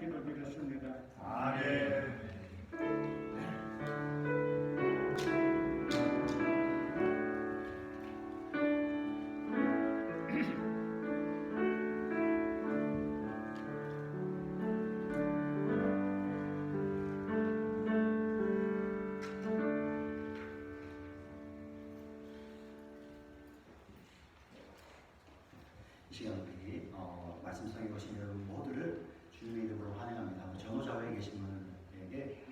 기도드렸습니다. 아멘. 이 시간 우리 말씀 성에 오신 여러분 모두를 주님의 이름으로 환영합니다. 전호자회에 계신 분에게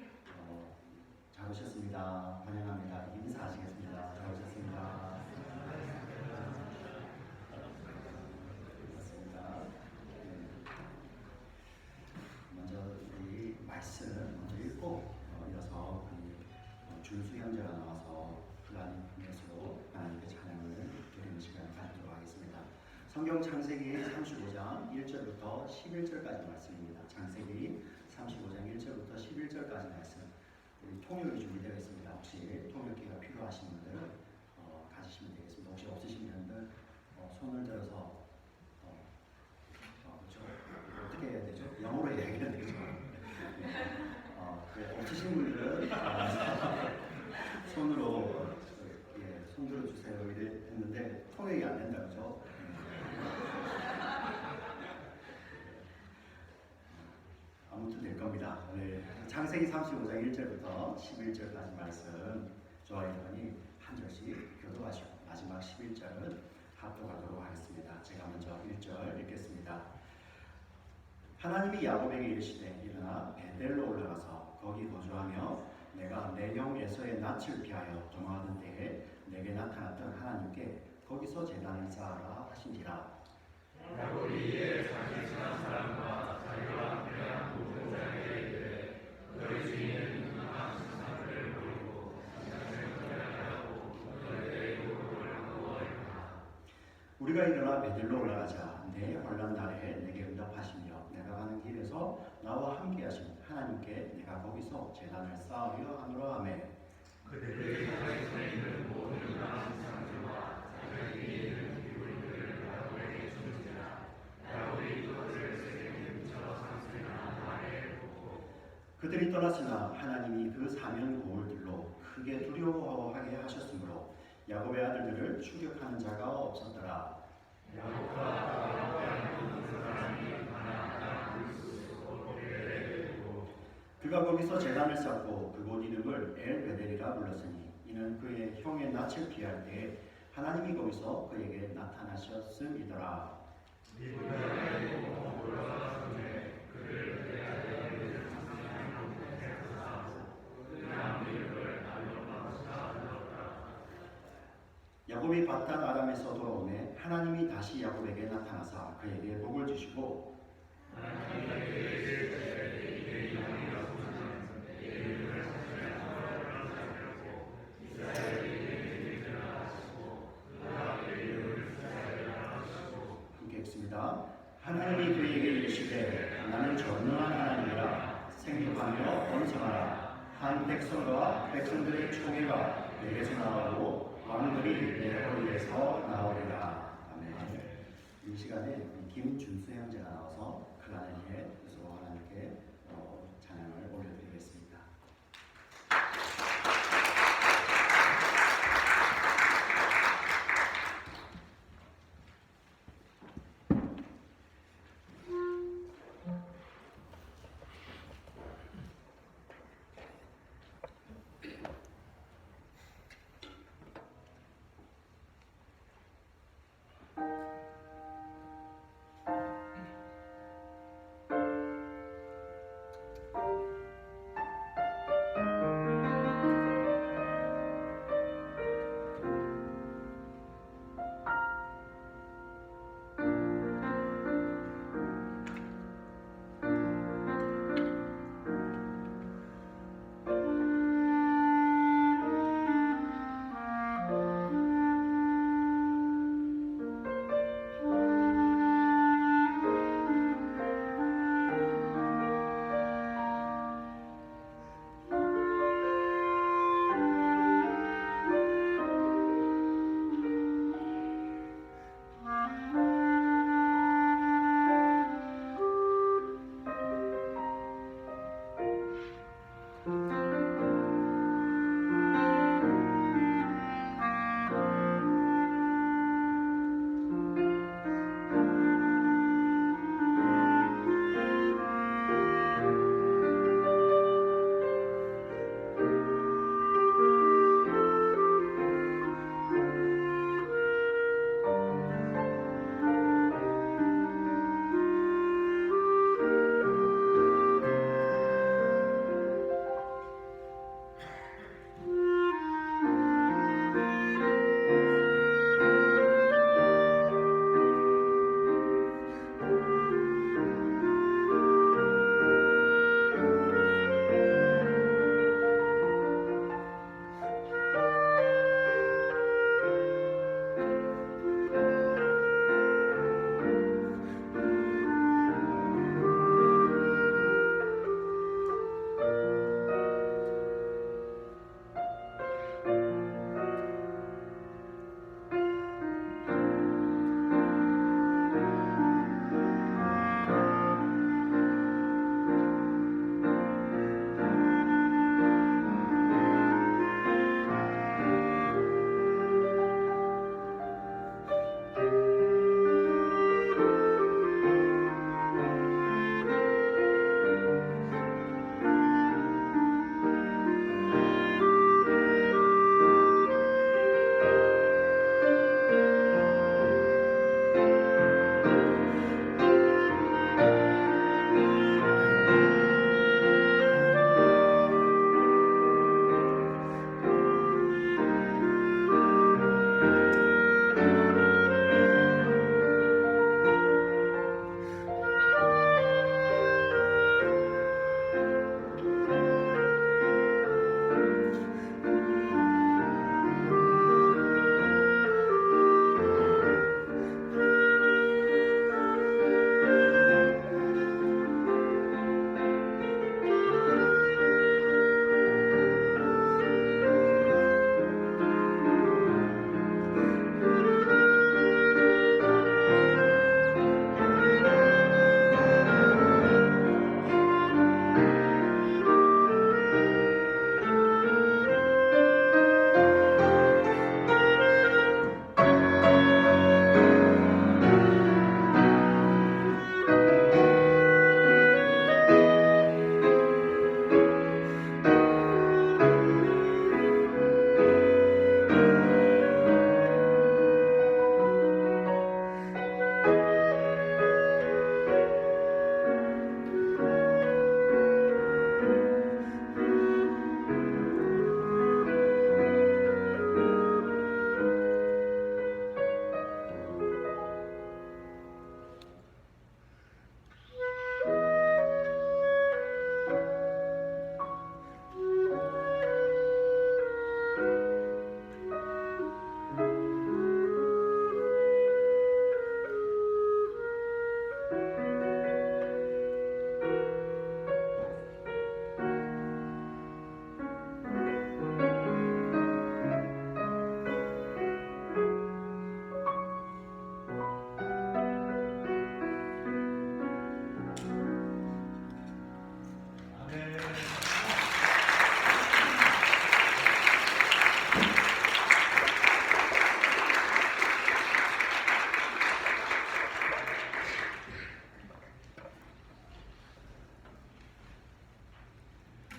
잘 오셨습니다. 환영합니다. 인사하시겠습니다. 잘 오셨습니다. 반갑습니다. 먼저 우리 말씀 먼저 읽고 이어서 준수 형제가 나와서 하나님께서 하나님의 찬양을 드리는 시간을 갖도록 하겠습니다. 성경 창세기 35장 1절부터 11절까지 말씀입니다. 창세기 35장 1절부터 11절까지 말씀. 우리 통역이 준비되어 있습니다. 혹시 통역기가 필요하신 분들 가지시면 되겠습니다. 혹시 없으신 분들 손을 들어서 그렇죠? 어떻게 해야 되죠? 영어로 얘기해야 되죠? 없으신 분들은 손으로 손 들어주세요 이랬는데 통역이 안 된다 그죠? 아무튼 될 겁니다. 네. 창세기 35장 1절부터 11절까지 말씀 저와 여러분이 한 절씩 교도하시고 마지막 11절은 합독하도록 하겠습니다. 제가 먼저 1절 읽겠습니다. 하나님이 야곱에게 이르시되 일어나 베델로 올라가서 거기 거주하며 내가 내 형 에서의 낯을 피하여 도망하던 때에 내게 나타났던 하나님께 거기서 제단을 쌓아라 하신지라. 야곱이 이에 자기 친한 사람과 자기와 함께한 모든 자에게 이르되 너희 주인은 당신 상태를 모르고 당신을 떠나가고 너희의 이름을 바꾸어이다. 우리가 일어나 베델로 올라가자. 내 환난 날에 내게 응답하시며 내가 가는 길에서 나와 함께하신 하나님께 내가 거기서 제단을 쌓으려 하노라 하매 그들이 자기 손에 있는 모든 남은 상주와 자기 있는 기울들을 야곱에게 주는지라. 야곱이 그것을 세겜처 상수나 아래에 놓고 그들이 떠났으나 하나님이 그 사면 고울들로 크게 두려워하게 하셨으므로 야곱의 아들들을 추격하는 자가 없었더라. 야곱과 함께하는 모든 사람이 하나 땅을 그가 거기서 제단을 쌓고 그곳 이름을 엘베델이라 불렀으니 이는 그의 형의 낯을 피할 때에 하나님이 거기서 그에게 나타나셨음이더라. 야곱이 바단 아람에서 돌아오매 하나님이 다시 야곱에게 나타나사 그에게 복을 주시고 함께 읽습니다. 하나님이 그에게 이르시되 나는 전능한 하나님이라 생육하며 번성하라. 한 백성과 백성들의 총회가 내게서 나오고 왕들이 내 허리에서 나오리라. 아멘. 이 시간에 김준수 형제가 나와서 그날에 서로 하나님께 찬양을 올려드리겠습니다.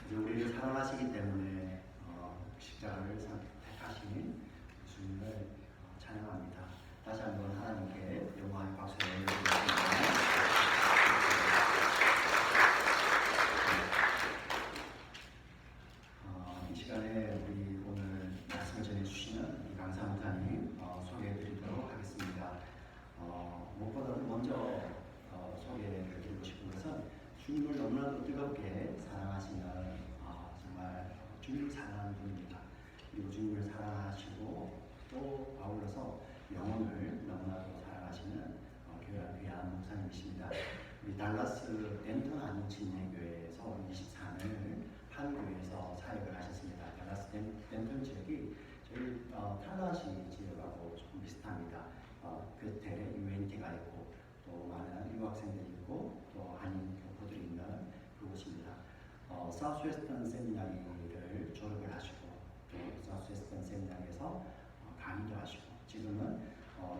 이제 우리를 사랑하시기 때문에 십자가를 택하신 주님을 찬양합니다. 다시 한번 하나님께 영광의 박수를 올려드리겠습니다. 이 시간에 우리 오늘 말씀을 전해주시는 이 강사 목사님 소개해드리도록 하겠습니다. 무엇보다도 먼저 소개해드리고 싶은 것은 주님을 너무나도 뜨겁게 사랑하시는 정말 주님을 사랑하는 분입니다. 그리고 주님을 사랑하시고 또 아울러서 영혼을 너무나도 사랑하시는 귀한 목사님이십니다. 우리 달라스 덴턴 한인침례교회에서 24년을 한 교회에서 사역을 하셨습니다. 달라스 덴턴 지역이 저희 탈라시 지역하고 조금 비슷합니다. 그때 UNT가 있고 또 많은 유학생들이 있고 또 한인 교포들이 있는 그곳입니다. 사우스웨스턴 세미나리를 졸업을 하시고 또 사우스웨스턴 세미나리에서 강의도 하시고 지금은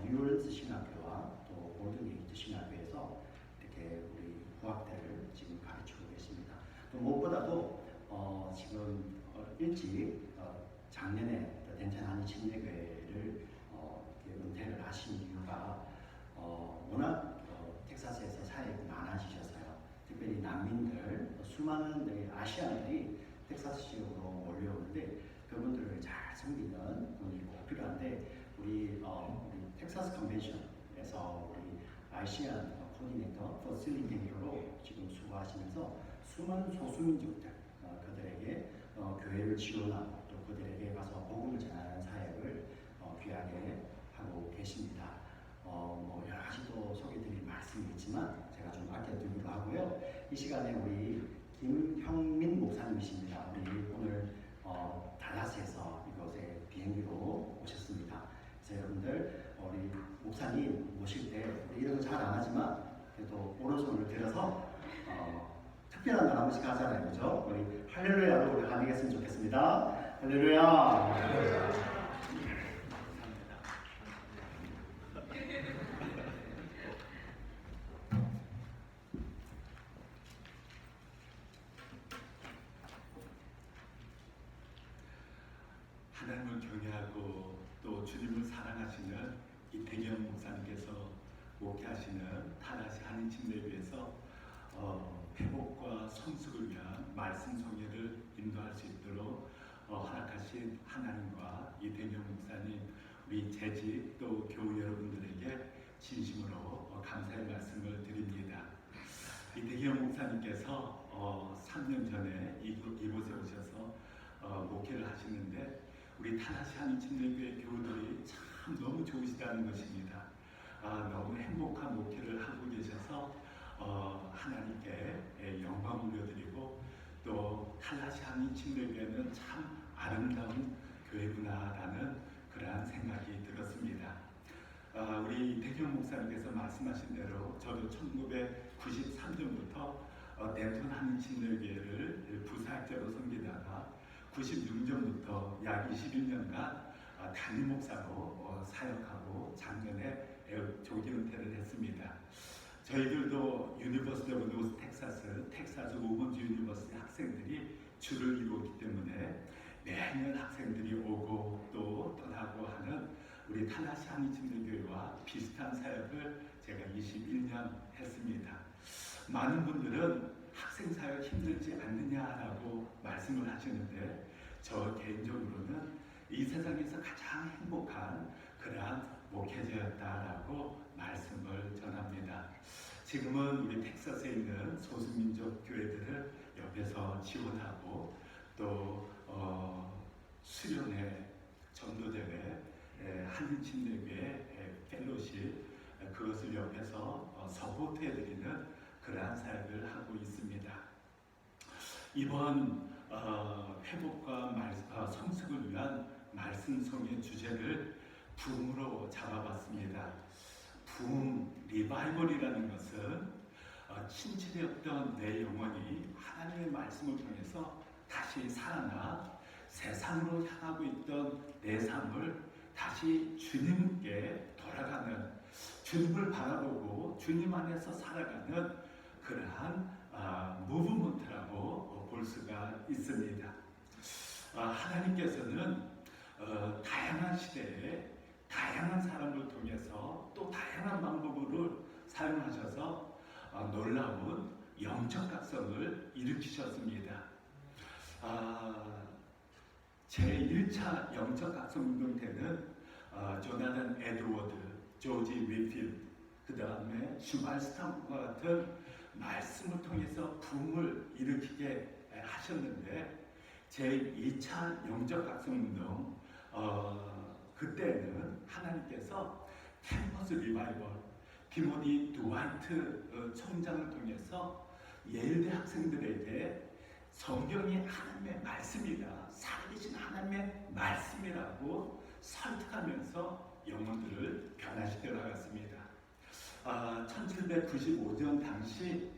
뉴올리언스 신학교와 또 골든게이트 신학교에서 이렇게 우리 부학들을 지금 가르치고 계십니다. 또 무엇보다도 지금 일찍 작년에 덴턴 한인침례교회를 은퇴를 하신 이유가 워낙 텍사스에서 사역이 많아지셔서요. 특별히 난민들, 수많은 아시아인들이 텍사스 지역으로 몰려오는데 그분들을 잘 섬기는 분이 꼭 필요한데 우리 텍사스 컨벤션에서 우리 아시안 코디네이터, 퍼실리테이터로 지금 수고하시면서 수많은 소수민족들 그들에게 교회를 지원하고 또 그들에게 가서 복음을 전하는 사역을 귀하게 하고 계십니다. 여러 가지 또 소개드릴 말씀이 있지만 제가 좀 아껴두기로 하고요. 이 시간에 우리 김형민 목사님이십니다. 우리 오늘 달라스에서 이곳에 비행기로 오셨습니다. 그래서 여러분들 우리 목사님 모실 때 우리 이런 거 잘 안 하지만 그래도 오른손을 들어서 특별한 걸 한 번씩 하잖아요, 그죠? 우리 할렐루야로 우리 하겠으면 좋겠습니다. 할렐루야. 하나님을 경외하고 또 주님을 사랑하시는 이태경 목사님께서 목회하시는 탈라시 한인침례교회에서 회복과 성숙을 위한 말씀 소개를 인도할 수 있도록 허락하신 하나님과 이태경 목사님, 우리 재직 또 교우 여러분들에게 진심으로 감사의 말씀을 드립니다. 이태경 목사님께서 3년 전에 이곳에 오셔서 목회를 하시는데 우리 탈라시 한인침례교회 교우들이 참 너무 좋으시다는 것입니다. 너무 행복한 목회를 하고 계셔서 하나님께 영광 올려드리고 또 탈라시 한인침례교회는 참 아름다운 교회구나라는 그러한 생각이 들었습니다. 우리 이태경 목사님께서 말씀하신 대로 저도 1993년부터 덴턴 한인침례교회를 부사학자로 섬기다가 96년부터 약 21년간 담임 목사로 사역하고 작년에 조기 은퇴를 했습니다. 저희들도 유니버시티 오브 노스 텍사스 오먼즈 유니버시티 학생들이 주를 이루었기 때문에 매년 학생들이 오고 또 떠나고 하는 우리 탈라시 한인침례교회와 비슷한 사역을 제가 21년 했습니다. 많은 분들은 학생 사역 힘들지 않느냐라고 말씀을 하시는데 저 개인적으로는 이 세상에서 가장 행복한 그러한 목회자였다라고 말씀을 전합니다. 지금은 우리 텍사스에 있는 소수민족 교회들을 옆에서 지원하고 또 수련회, 전도대회, 한인침례교회 펠로십 그것을 옆에서 서포트해드리는 그러한 사역을 하고 있습니다. 이번 회복과 성숙을 위한 말씀송의 주제를 붐으로 잡아봤습니다. 붐, 리바이벌이라는 것은 침체되었던 내 영혼이 하나님의 말씀을 통해서 다시 살아나 세상으로 향하고 있던 내 삶을 다시 주님께 돌아가는, 주님을 바라보고 주님 안에서 살아가는 그러한 무브먼트라고 볼 수가 있습니다. 하나님께서는 다양한 시대에 다양한 사람을 통해서 또 다양한 방법으로 사용하셔서 놀라운 영적 각성을 일으키셨습니다. 제1차 영적 각성 운동 때는 조나단 에드워드, 조지 윌필드, 그 다음에 슈발 스탐프와 같은 말씀을 통해서 붐을 일으키게 하셨는데, 제2차 영적 각성 운동 그때는 하나님께서 캠퍼스 리바이벌, 디모디 드와이트 총장을 통해서 예일대 학생들에게 성경이 하나님의 말씀이다, 살아계신 하나님의 말씀이라고 설득하면서 영혼들을 변화시켜 나갔습니다. 1795년 당시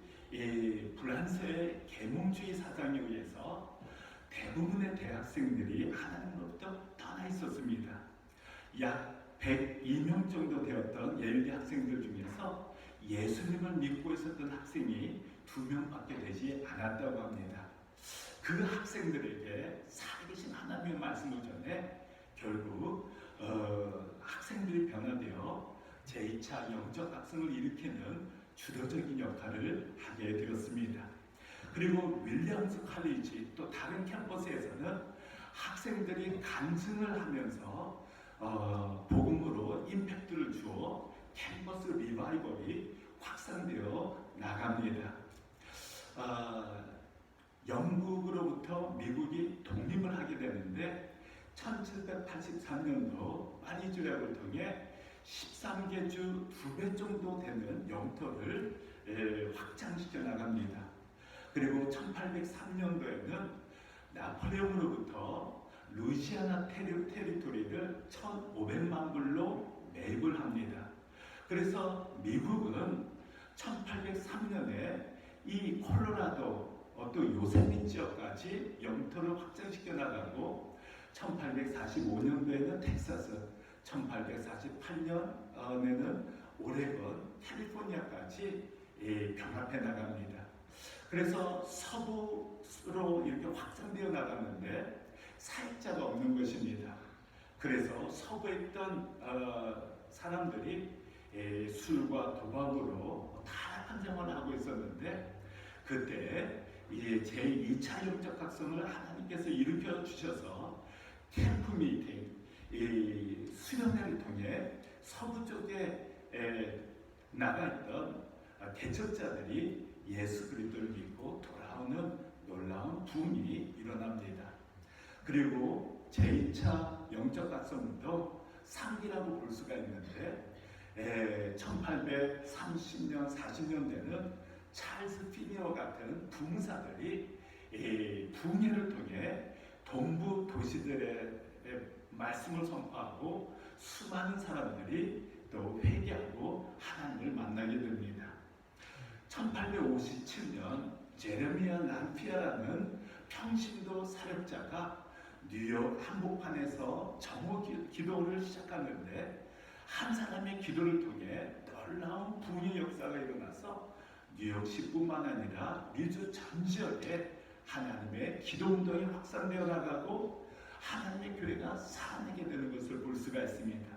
프랑스의 계몽주의 사상에 의해서 대부분의 대학생들이 하나님으로부터 떠나 있었습니다. 약 102명 정도 되었던 예일대 학생들 중에서 예수님을 믿고 있었던 학생이 2명밖에 되지 않았다고 합니다. 그 학생들에게 살아계신 하나님의 말씀을 전해 결국 학생들이 변화되어 제2차 영적 각성을 일으키는 주도적인 역할을 하게 되었습니다. 그리고 윌리엄스 칼리지 또 다른 캠퍼스에서는 학생들이 간증을 하면서 복음으로 임팩트를 주어 캠퍼스 리바이벌이 확산되어 나갑니다. 영국으로부터 미국이 독립을 하게 되는데 1783년도 파리조약을 통해 13개 주 2배 정도 되는 영토를 확장시켜 나갑니다. 그리고 1803년도에는 나폴레옹으로부터 루이지아나 테리토리를 1,500만 불로 매입을 합니다. 그래서 미국은 1803년에 이 콜로라도 또 요세민 지역까지 영토를 확장시켜 나가고 1845년도에는 텍사스, 1848년에는 오레곤, 캘리포니아까지 병합해 나갑니다. 그래서 서부로 이렇게 확장되어 나가는데 사역자가 없는 것입니다. 그래서 서부에 있던 사람들이 술과 도박으로 타락한 생활을 하고 있었는데, 그때 제2차 영적 각성을 하나님께서 일으켜 주셔서 캠프 미팅, 수련회를 통해 서부 쪽에 나가 있던 개척자들이 예수 그리스도를 믿고 돌아오는 놀라운 붐이 일어납니다. 그리고 제2차 영적 각성도 3기라고 볼 수가 있는데 1830년, 40년대는 찰스 피니어 같은 부흥사들이 붕해를 통해 동부 도시들의 말씀을 선포하고 수많은 사람들이 또 회개하고 하나님을 만나게 됩니다. 1857년 제레미야 람피아라는 평신도 사역자가 뉴욕 한복판에서 정오 기도를 시작하는데, 한 사람의 기도를 통해 놀라운 부흥의 역사가 일어나서 뉴욕시뿐만 아니라 미주 전 지역에 하나님의 기도 운동이 확산되어 나가고 하나님의 교회가 살아나게 되는 것을 볼 수가 있습니다.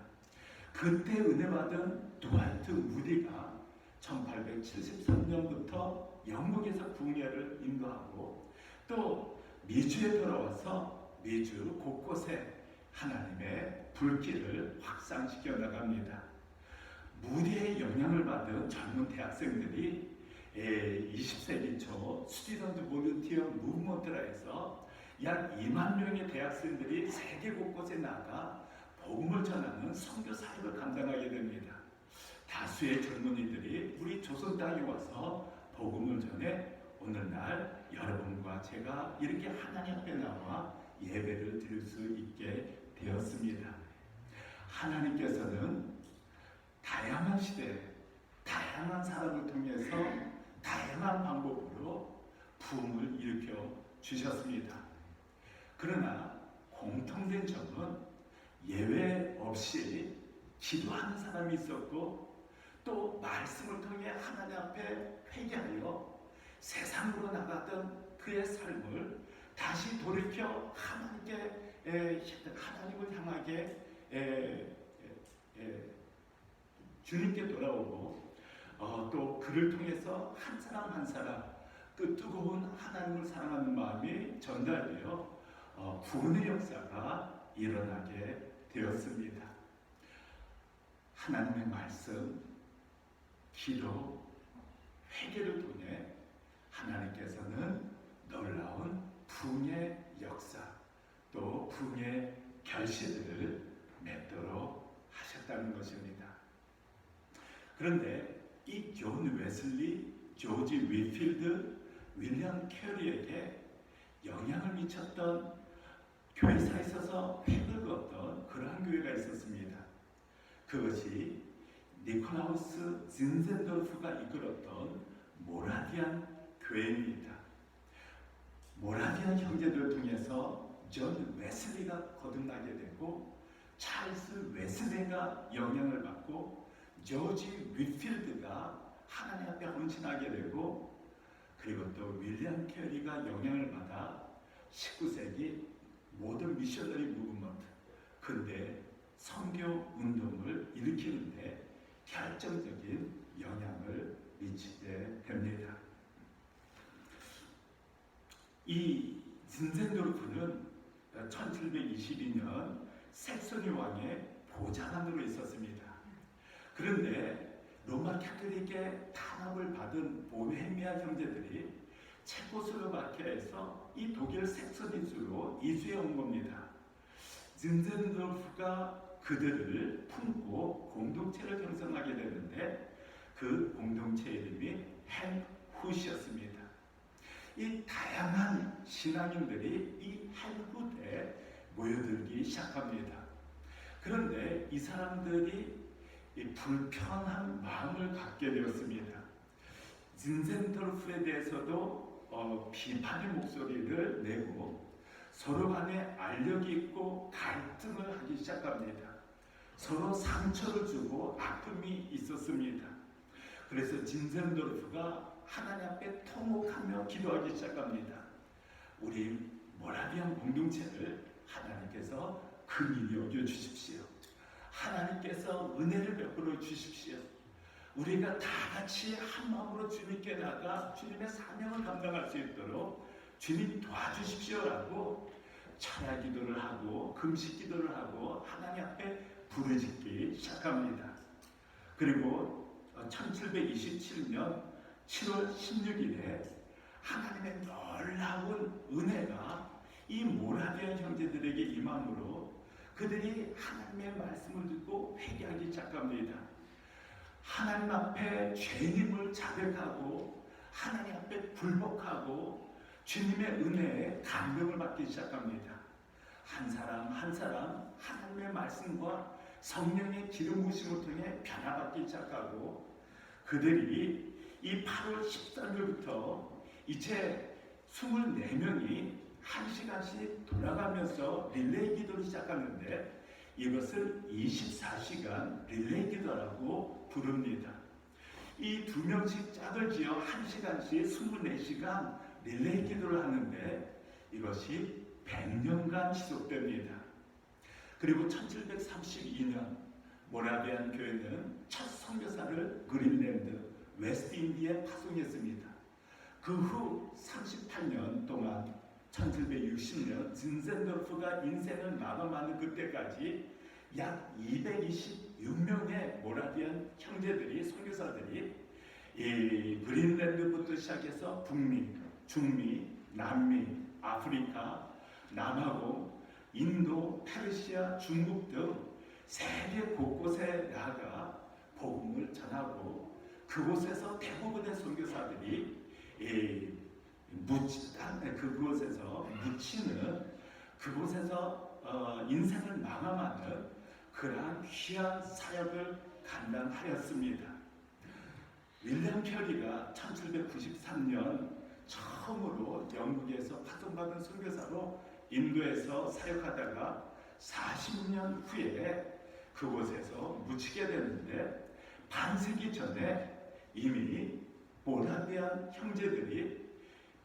그때 은혜 받은 드와이트 무디가 1873년부터 영국에서 부흥회를 인도하고 또 미주에 돌아와서 미주 곳곳에 하나님의 불길을 확산시켜 나갑니다. 무디의 영향을 받은 젊은 대학생들이 20세기 초 스튜던트 볼런티어 무브먼트라 해서 약 2만 명의 대학생들이 세계 곳곳에 나가 복음을 전하는 선교 사역을 감당하게 됩니다. 다수의 젊은이들이 우리 조선 땅에 와서 복음을 전해 오늘날 여러분과 제가 이렇게 하나님 앞에 나와 예배를 드릴 수 있게 되었습니다. 하나님께서는 다양한 시대, 다양한 사람을 통해서 다양한 방법으로 부흥을 일으켜 주셨습니다. 그러나 공통된 점은 예외 없이 기도하는 사람이 있었고 또 말씀을 통해 하나님 앞에 회개하여 세상으로 나갔던 그의 삶을 다시 돌이켜 하나님을 향하게 주님께 돌아오고 또 그를 통해서 한 사람 한 사람 그 뜨거운 하나님을 사랑하는 마음이 전달되어 구원의 역사가 일어나게 되었습니다. 하나님의 말씀, 기도, 회개를 통해 하나님께서는 놀라운 부흥의 역사 또 부흥의 결실을 맺도록 하셨다는 것입니다. 그런데 이 존 웨슬리, 조지 위필드, 윌리엄 캐리에게 영향을 미쳤던 교회사에 있어서 획을 그었던 그러한 교회가 있었습니다. 그것이 니콜라우스 진센도르프가 이끌었던 모라비안 교회입니다. 모라비안 형제들을 통해서 존 웨슬리가 거듭나게 되고 찰스 웨슬리가 영향을 받고 조지 위필드가 하나님 앞에 헌신하게 되고 그리고 또 윌리엄 캐리가 영향을 받아 19세기 모든 미셔너리 무브먼트 근대 선교 운동을 일으키는데 결정적인 영향을 미치게 됩니다. 이 진센도르프는 1722년 색소니 왕의 보좌관으로 있었습니다. 그런데 로마 카톨릭의 탄압을 받은 보헤미아 형제들이 체코슬로바키아에서 이 독일 색소니주로 이주해 온 겁니다. 진센도르프가 그들을 품고 공동체를 형성하게 되는데 그 공동체 이름이 헬훗이었습니다. 이 다양한 신앙인들이 이 헬훗에 모여들기 시작합니다. 그런데 이 사람들이 이 불편한 마음을 갖게 되었습니다. 진센도르프에 대해서도 비판의 목소리를 내고 서로 간에 알력이 있고 갈등을 하기 시작합니다. 서로 상처를 주고 아픔이 있었습니다. 그래서 진센도르프가 하나님 앞에 통곡하며 기도하기 시작합니다. 우리 모라비안 공동체를 하나님께서 긍휼히 여겨 주십시오. 하나님께서 은혜를 베풀어 주십시오. 우리가 다 같이 한 마음으로 주님께 나가 주님의 사명을 감당할 수 있도록 주님 도와주십시오라고 찬양 기도를 하고 금식 기도를 하고 하나님 앞에 부르짖기 시작합니다. 그리고 1727년 7월 16일에 하나님의 놀라운 은혜가 이 모라비안 형제들에게 임함으로 그들이 하나님의 말씀을 듣고 회개하기 시작합니다. 하나님 앞에 죄인임을 자백하고 하나님 앞에 굴복하고 주님의 은혜에 감동을 받기 시작합니다. 한 사람 한 사람 하나님의 말씀과 성령의 기름 부으심을 통해 변화받기 시작하고 그들이 이 8월 13일부터 이제 24명이 1시간씩 돌아가면서 릴레이 기도를 시작하는데 이것을 24시간 릴레이 기도라고 부릅니다. 이 2명씩 짝을 지어 1시간씩 24시간 릴레이 기도를 하는데 이것이 100년간 지속됩니다. 그리고 1732년 모라비안 교회는 첫 선교사를 그린랜드, 웨스트인디에 파송했습니다. 그 후 38년 동안 1760년 진센도르프가 인생을 마감하는 그때까지 약 226명의 모라비안 형제들이 선교사들이 이 그린랜드부터 시작해서 북미, 중미, 남미, 아프리카, 남아공, 인도, 페르시아, 중국 등 세계 곳곳에 나가 복음을 전하고 그곳에서 대부분의 선교사들이 그곳에서 묻히는 그곳에서 인생을 마감하는 그러한 귀한 사역을 감당하였습니다. 윌리엄 캐리가 1793년 처음으로 영국에서 파송받은 선교사로 인도에서 사역하다가 40년 후에 그곳에서 묻히게 됐는데 반세기 전에 이미 모라비안 형제들이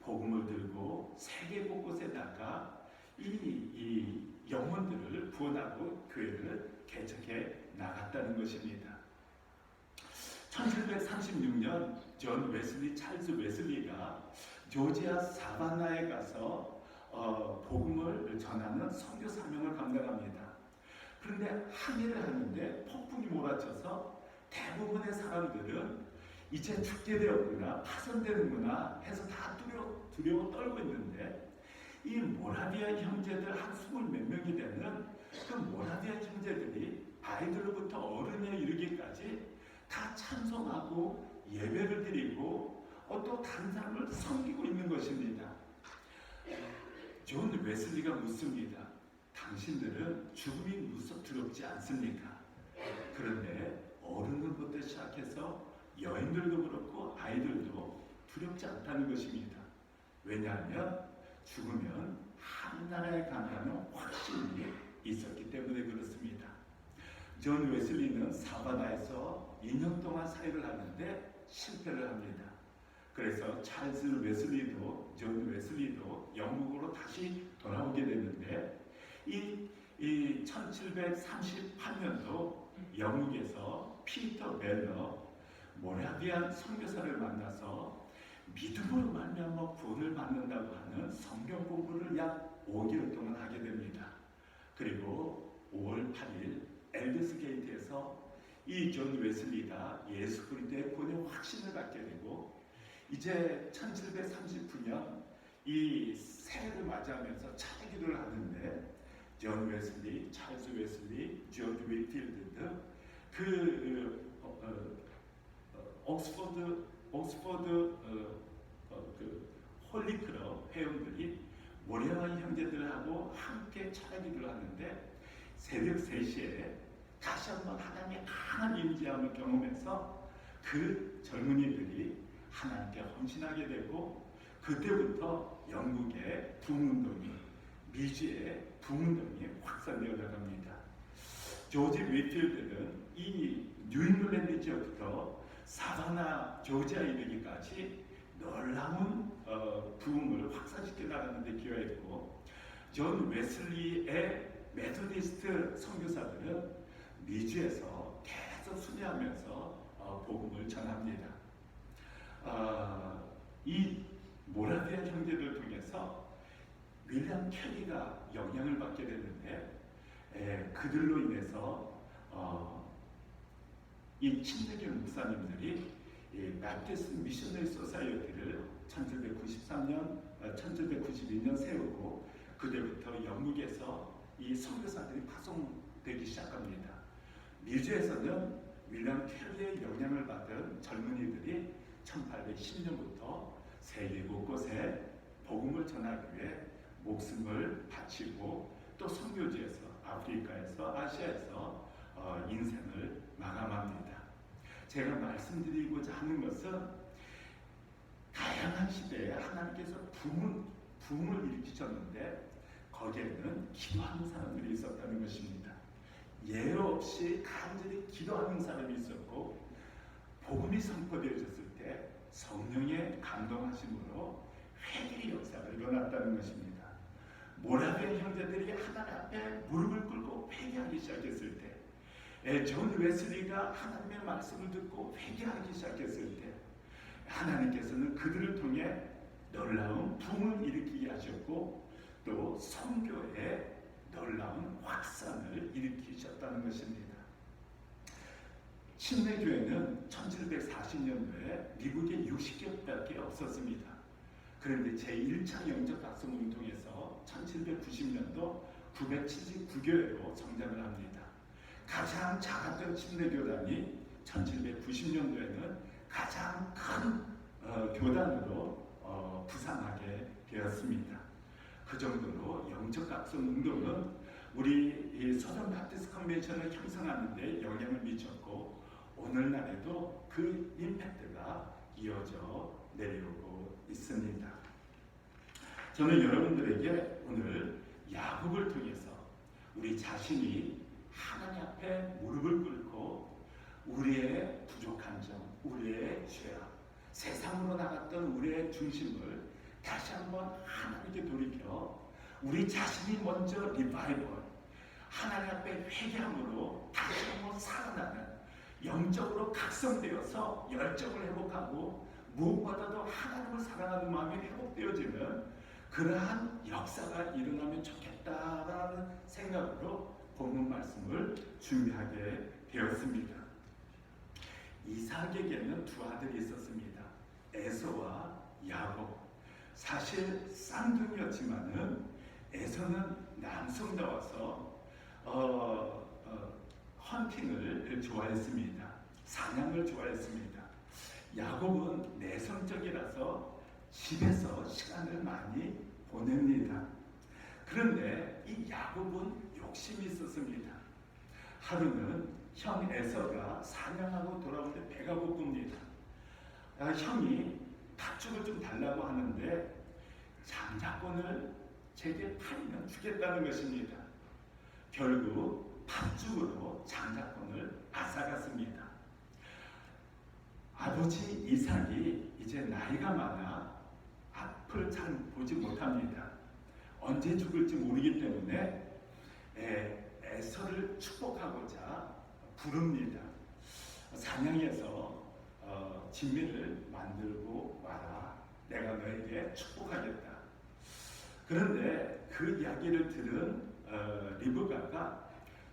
복음을 들고 세계 곳곳에 곳곳에다가 이 영혼들을 구원하고 교회를 개척해 나갔다는 것입니다. 1736년 존 웨슬리 찰스 웨슬리가 조지아 사바나에 가서 복음을 전하는 선교 사명을 감당합니다. 그런데 항해를 하는데 폭풍이 몰아쳐서 대부분의 사람들은 이제 죽게 되었구나, 파손되는구나 해서 다 두려워 떨고 있는데, 이 모라비아 형제들 한 20몇 명이 되는 그 모라비아 형제들이 아이들로부터 어른에 이르기까지 다 찬송하고 예배를 드리고 또 다른 사람을 섬기고 있는 것입니다. 존 웨슬리가 묻습니다. 당신들은 죽음이 두렵지 않습니까? 그런데 어른들부터 시작해서 여인들도 그렇고 아이들도 두렵지 않다는 것입니다. 왜냐하면 죽으면 하늘나라에 간다는 확신이 있었기 때문에 그렇습니다. 존 웨슬리는 사바나에서 2년 동안 사역을 하는데 실패를 합니다. 그래서 찰스 웨슬리도, 존 웨슬리도 영국으로 다시 돌아오게 되는데, 이 1738년도 영국에서 피터 멜러 모라비안 선교사를 만나서 믿음으로 말미암아 구원을 받는다고 하는 성경 공부를 약 5개월 동안 하게 됩니다. 그리고 5월 8일 엘드스 게이트에서 이 존 웨슬리가 예수 그리스도의 구원의 확신을 갖게 되고, 이제 1739년 이 새해를 맞이하면서 차례 기도를 하는데, 존 웨슬리, 찰스 웨슬리, 조지 휘필드 등 옥스퍼드 홀리클럽 회원들이 모래와인 형제들하고 함께 차례 기도를 하는데, 새벽 3시에 다시 한번 하나님의 강한 임재함을 경험해서 그 젊은이들이 하나님께 헌신하게 되고, 그때부터 영국의 부흥운동이, 미주의 부흥운동이 확산되어 나갑니다. 조지 휘필드는 이 뉴잉글랜드 지역부터 사바나 조지아에 이르기까지 놀라운 부흥을 확산시켜 나가는 데 기여했고, 존 웨슬리의 메소디스트 선교사들은 미주에서 계속 순회하면서 복음을 전합니다. 이 모라비아 형제들 통해서 윌리엄 캐리가 영향을 받게 되는데, 그들로 인해서 이 침례교 목사님들이 바티스트 미셔너리 소사이어티를 1792년 세우고, 그때부터 영국에서 이 선교사들이 파송되기 시작합니다. 미주에서는 윌리엄 캐리의 영향을 받은 젊은이들이 1810년부터 세계 곳곳에 복음을 전하기 위해 목숨을 바치고, 또 선교지에서, 아프리카에서, 아시아에서 인생을 마감합니다. 제가 말씀드리고자 하는 것은, 다양한 시대에 하나님께서 붐을 일으키셨는데 거기에는 기도하는 사람들이 있었다는 것입니다. 예로 없이 간절히 기도하는 사람이 있었고, 복음이 선포되어졌을 때 성령의 감동하심으로 회개의 역사가 일어났다는 것입니다. 모라비아 형제들이 하나님 앞에 무릎을 꿇고 회개하기 시작했을 때, 존 웨슬리가 하나님의 말씀을 듣고 회개하기 시작했을 때, 하나님께서는 그들을 통해 놀라운 붐을 일으키게 하셨고, 또 선교에 놀라운 확산을 일으키셨다는 것입니다. 침례교회는 1740년도에 미국에 60개밖에 없었습니다. 그런데 제1차 영적각성을 통해서 1790년도 979교회로 성장을 합니다. 가장 작았던 침례교단이 1790년도에는 가장 큰 교단으로 부상하게 되었습니다. 그 정도로 영적각성 운동은 우리 서던 바티스트 컨벤션을 형성하는 데 영향을 미쳤고, 오늘날에도 그 임팩트가 이어져 내려오고 있습니다. 저는 여러분들에게 오늘 야곱을 통해서 우리 자신이 하나님 앞에 무릎을 꿇고 우리의 부족한 점, 우리의 죄악, 세상으로 나갔던 우리의 중심을 다시 한번 하나님께 돌이켜 우리 자신이 먼저 리바이벌, 하나님 앞에 회개함으로 다시 한번 살아나는, 영적으로 각성되어서 열정을 회복하고 무엇보다도 하나님을 사랑하는 마음이 회복되어지는 그러한 역사가 일어나면 좋겠다라는 생각으로 본문 말씀을 준비하게 되었습니다. 이삭에게는 두 아들이 있었습니다. 에서와 야곱. 사실 쌍둥이였지만은 에서는 남성다워서 헌팅을 좋아했습니다. 사냥을 좋아했습니다. 야곱은 내성적이라서 집에서 시간을 많이 보냅니다. 그런데 이 야곱은 욕심이 있었습니다. 하루는 형 에서가 사냥하고 돌아올 때 배가 고픕니다. 형이 팥죽을 좀 달라고 하는데 장자권을 제게 팔면 주겠다는 것입니다. 결국 팥죽으로 장자권을 앗아갔습니다. 아버지 이삭이 이제 나이가 많아 앞을 잘 보지 못합니다. 언제 죽을지 모르기 때문에 에서를 축복하고자 부릅니다. 사냥해서 진미를 만들고 와라. 내가 너에게 축복하겠다. 그런데 그 이야기를 들은 리브가가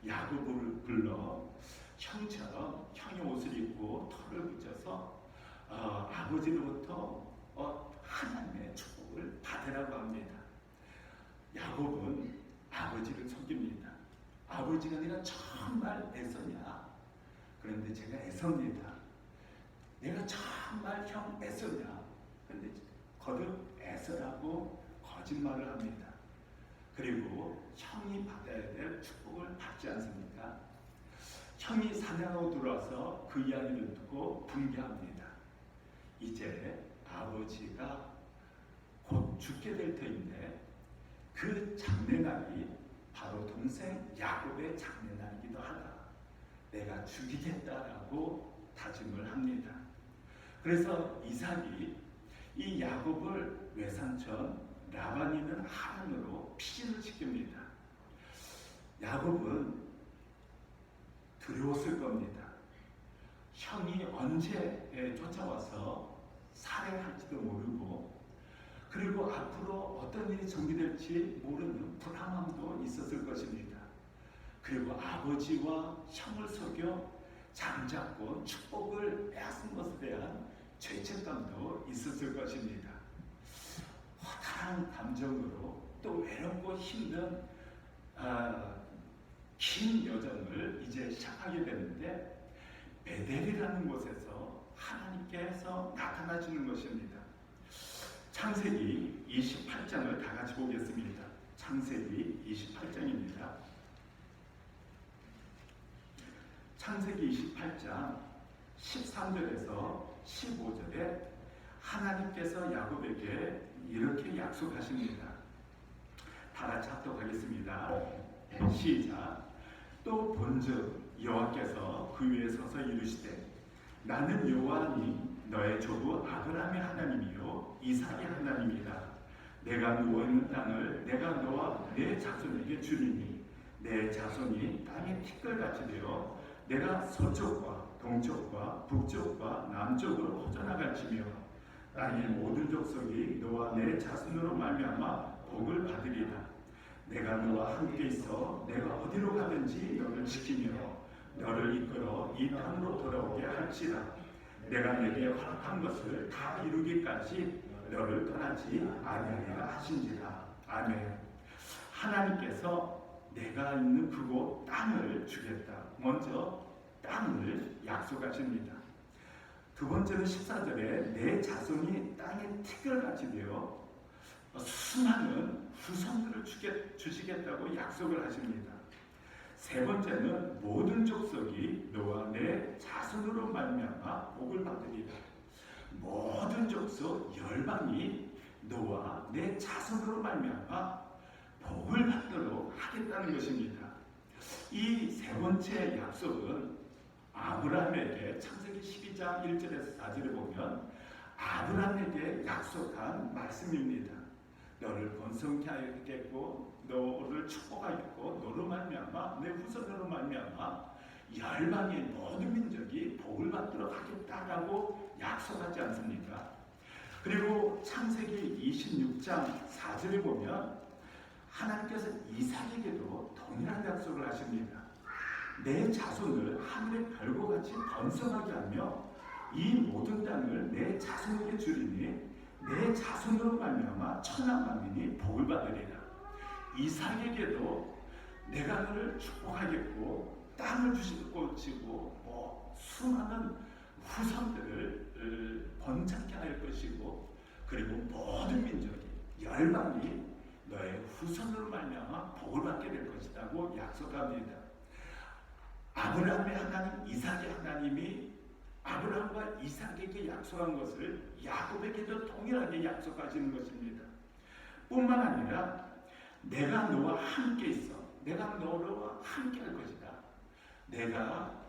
야곱을 불러 형처럼 형의 옷을 입고 털을 붙여서 아버지로부터 하나님의 축복을 받으라고 합니다. 야곱은 아버지를 속입니다. 아버지가 내가 정말 에서냐? 그런데 제가 에서입니다. 내가 정말 형 에서냐? 그런데 거듭 에서라고 거짓말을 합니다. 그리고 형이 받아야 될 축복을 받지 않습니까? 형이 사냥하고 들어와서 그 이야기를 듣고 분개합니다. 이제 아버지가 곧 죽게 될 터인데 그 장례날이 바로 동생 야곱의 장례날이기도 하다. 내가 죽이겠다라고 다짐을 합니다. 그래서 이삭이 이 야곱을 외삼촌 라반이 있는 하란으로 피신을 시킵니다. 야곱은 두려웠을 겁니다. 형이 언제 쫓아와서 살해할지도 모르고, 그리고 앞으로 어떤 일이 전개될지 모르는 불안함도 있었을 것입니다. 그리고 아버지와 형을 속여 잠자고 축복을 빼앗은 것에 대한 죄책감도 있었을 것입니다. 허탈한 감정으로 또 외롭고 힘든 긴 여정을 이제 시작하게 되는데 베델이라는 곳에서 하나님께서 나타나시는 것입니다. 창세기 28장을 다 같이 보겠습니다. 창세기 28장입니다. 창세기 28장 13절에서 15절에 하나님께서 야곱에게 이렇게 약속하십니다. 다 같이 합독하겠습니다. 시작. 또 본즉 여호와께서 그 위에 서서 이르시되 나는 여호와니 너의 조부 아브라함의 하나님이요 이삭의 하나님이다. 내가 누워있는 땅을 내가 너와 내 자손에게 주리니 내 자손이 땅의 티끌같이 되어 내가 서쪽과 동쪽과 북쪽과 남쪽으로 퍼져나갈지며 땅의 모든 족속이 너와 내 자손으로 말미암아 복을 받으리라. 내가 너와 함께 있어 내가 어디로 가든지 너를 지키며 너를 이끌어 이 땅으로 돌아오게 할지라. 내가 내게 허락한 것을 다 이루기까지 너를 떠나지 아니하리라 하신지라. 아멘. 하나님께서 내가 있는 그곳 땅을 주겠다. 먼저 땅을 약속하십니다. 두 번째는 14절에 내 자손이 땅의 티끌같이 되어 수많은 후손들을 주시겠다고 약속을 하십니다. 세 번째는 모든 족속이 너와 내 자손으로 말미암아 복을 받으리라. 모든 족속 열방이 너와 내 자손으로 말미암아 복을 받도록 하겠다는 것입니다. 이 세 번째 약속은 아브라함에게 창세기 12장 1절에서 4절에 보면 아브라함에게 약속한 말씀입니다. 너를 번성케 하겠고 너를 축복하겠고 너로 말미암아 내 후손으로 말미암아 열방의 모든 민족이 복을 받도록 하겠다라고 약속하지 않습니까? 그리고 창세기 26장 4절에 보면 하나님께서 이삭에게도 동일한 약속을 하십니다. 내 자손을 하늘의 별과 같이 번성하게 하며 이 모든 땅을 내 자손에게 주리니 내 자손으로 말미암아 천하 만민이 복을 받으리라. 이삭에게도 내가 너를 축복하겠고 땅을 주실 것이고 수많은 후손들을 번창케 할 것이고 그리고 모든 민족이 열방이 너의 후손으로 말미암아 복을 받게 될 것이라고 약속합니다. 아브라함의 하나님, 이삭의 하나님이 아브라함과 이삭에게 약속한 것을 야곱에게도 동일하게 약속하시는 것입니다. 뿐만 아니라 내가 너와 함께 있어. 내가 너와 함께 할 것이다. 내가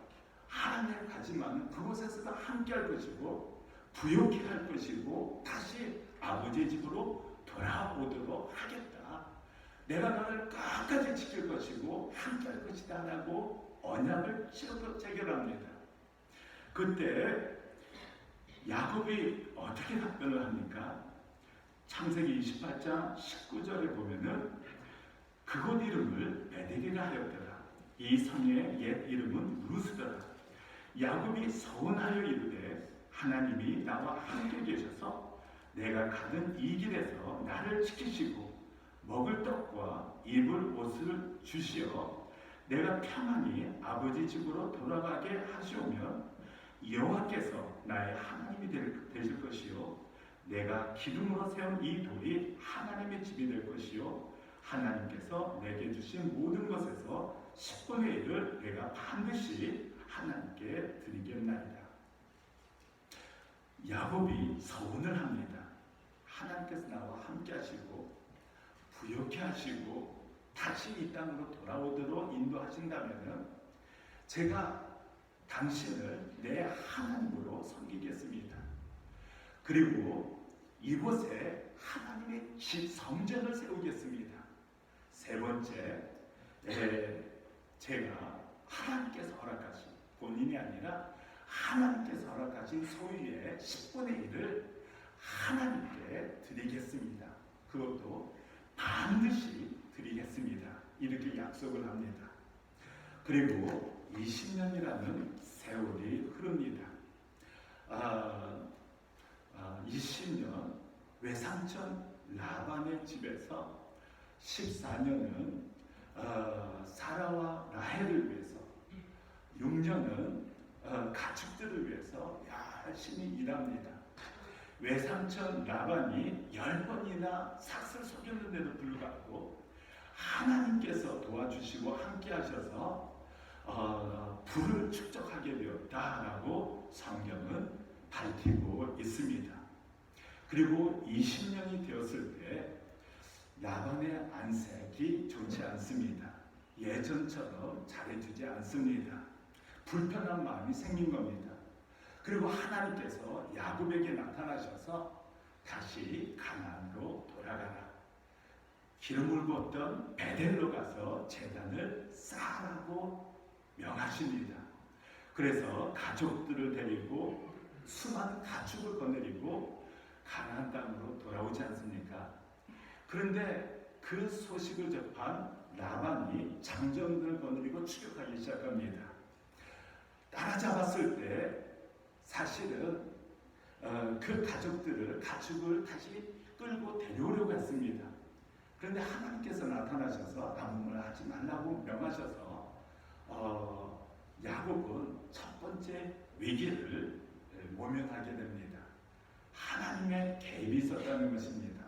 하나님을 가지만 그곳에서도 함께 할 것이고 부욕해 할 것이고 다시 아버지의 집으로 돌아오도록 하겠다. 내가 너를 끝까지 지킬 것이고 함께 할 것이다 라고 언약을 체결합니다. 그때 야곱이 어떻게 답변을 합니까? 창세기 28장 19절에 보면은 그곳 이름을 베델이라 하였더라. 이 성의 옛 이름은 루스더라. 야곱이 서운하여 이르되 하나님이 나와 함께 계셔서 내가 가는 이 길에서 나를 지키시고 먹을 떡과 입을 옷을 주시어 내가 평안히 아버지 집으로 돌아가게 하시오면 여호와께서 나의 하나님이 되실 것이요 내가 기둥으로 세운 이 돌이 하나님의 집이 될 것이요 하나님께서 내게 주신 모든 것에서 10분의 1을 내가 반드시 하나님께 드리겠나이다. 야곱이 서운을 합니다. 하나님께서 나와 함께 하시고 부욕케 하시고 다시 이 땅으로 돌아오도록 인도하신다면 제가 당신을 내 하나님으로 섬기겠습니다. 그리고 이곳에 하나님의 집 성전을 세우겠습니다. 세 번째, 제가 하나님께서 허락하신 본인이 아니라 하나님께서 허락하신 소유의 10분의 1을 하나님께 드리겠습니다. 그것도 반드시 드리겠습니다. 이렇게 약속을 합니다. 그리고 20년이라는 세월이 흐릅니다. 20년 외삼촌 라반의 집에서 14년은 사라와 라헬을 위해서 6년은 가축들을 위해서 열심히 일합니다. 외삼촌 라반이 10번이나 삭슬 속였는데도 불구하고 하나님께서 도와주시고 함께 하셔서 부를 축적하게 되었다라고 성경은 밝히고 있습니다. 그리고 20년이 되었을 때 라반의 안색이 좋지 않습니다. 예전처럼 잘해주지 않습니다. 불편한 마음이 생긴 겁니다. 그리고 하나님께서 야곱에게 나타나셔서 다시 가나안으로 돌아가라. 기름을 부었던 베델로 가서 제단을 쌓으라고 명하십니다. 그래서 가족들을 데리고 수많은 가축을 거느리고 가나안 땅으로 돌아오지 않습니까? 그런데 그 소식을 접한 라반이 장정들을 거느리고 추격하기 시작합니다. 따라잡았을 때 사실은 그 가축을 다시 끌고 데려오려고 했습니다. 그런데 하나님께서 나타나셔서 아무 말 하지 말라고 명하셔서 야곱은 첫 번째 위기를 모면하게 됩니다. 하나님의 개입이 있었다는 것입니다.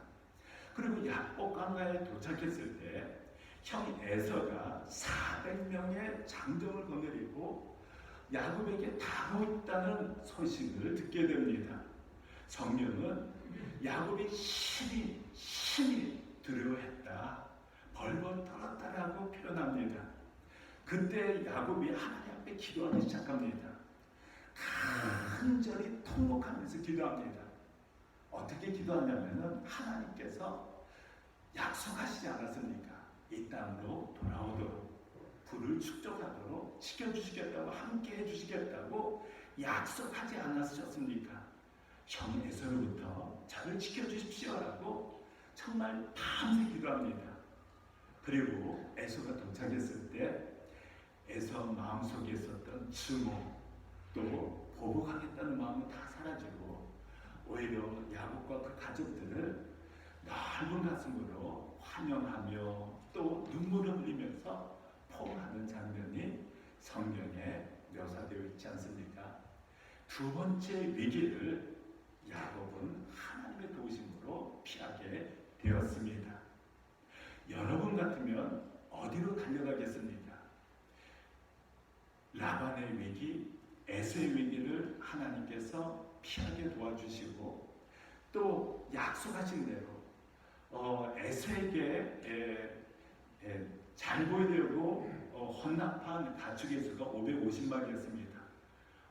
그리고 야곱 강가에 도착했을 때 형 에서가 400명의 장정을 거느리고 야곱에게 당하고 있다는 소식을 듣게 됩니다. 성경은 야곱이 심히 두려워했다, 벌벌 떨었다라고 표현합니다. 그때 야곱이 하나님 앞에 기도하기 시작합니다. 간절히 통곡하면서 기도합니다. 어떻게 기도하냐면은 하나님께서 약속하시지 않았습니까? 이 땅으로 돌아오도록 불을 축적하도록 지켜주시겠다고 함께 해주시겠다고 약속하지 않았셨습니까? 형 에서로부터 저를 지켜주십시오라고 정말 밤새 기도합니다. 그리고 에서가 도착했을 때 에서 마음속에 있었던 증오 또 보복하겠다는 마음은 다 사라지고 오히려 야곱과 그 가족들을 넓은 가슴으로 환영하며 또 눈물을 흘리면서 포옹하는 장면이 성경에 묘사되어 있지 않습니까? 두 번째 위기를 야곱은 하나님의 도우심으로 피하게 되었습니다. 여러분 같으면 어디로 달려가겠습니까? 라반의 위기, 에서의 위기를 하나님께서 피하게 도와주시고 또 약속하신 대로 에서에게 잘 보이려고 헌납한 가축의 수가 550마리였습니다.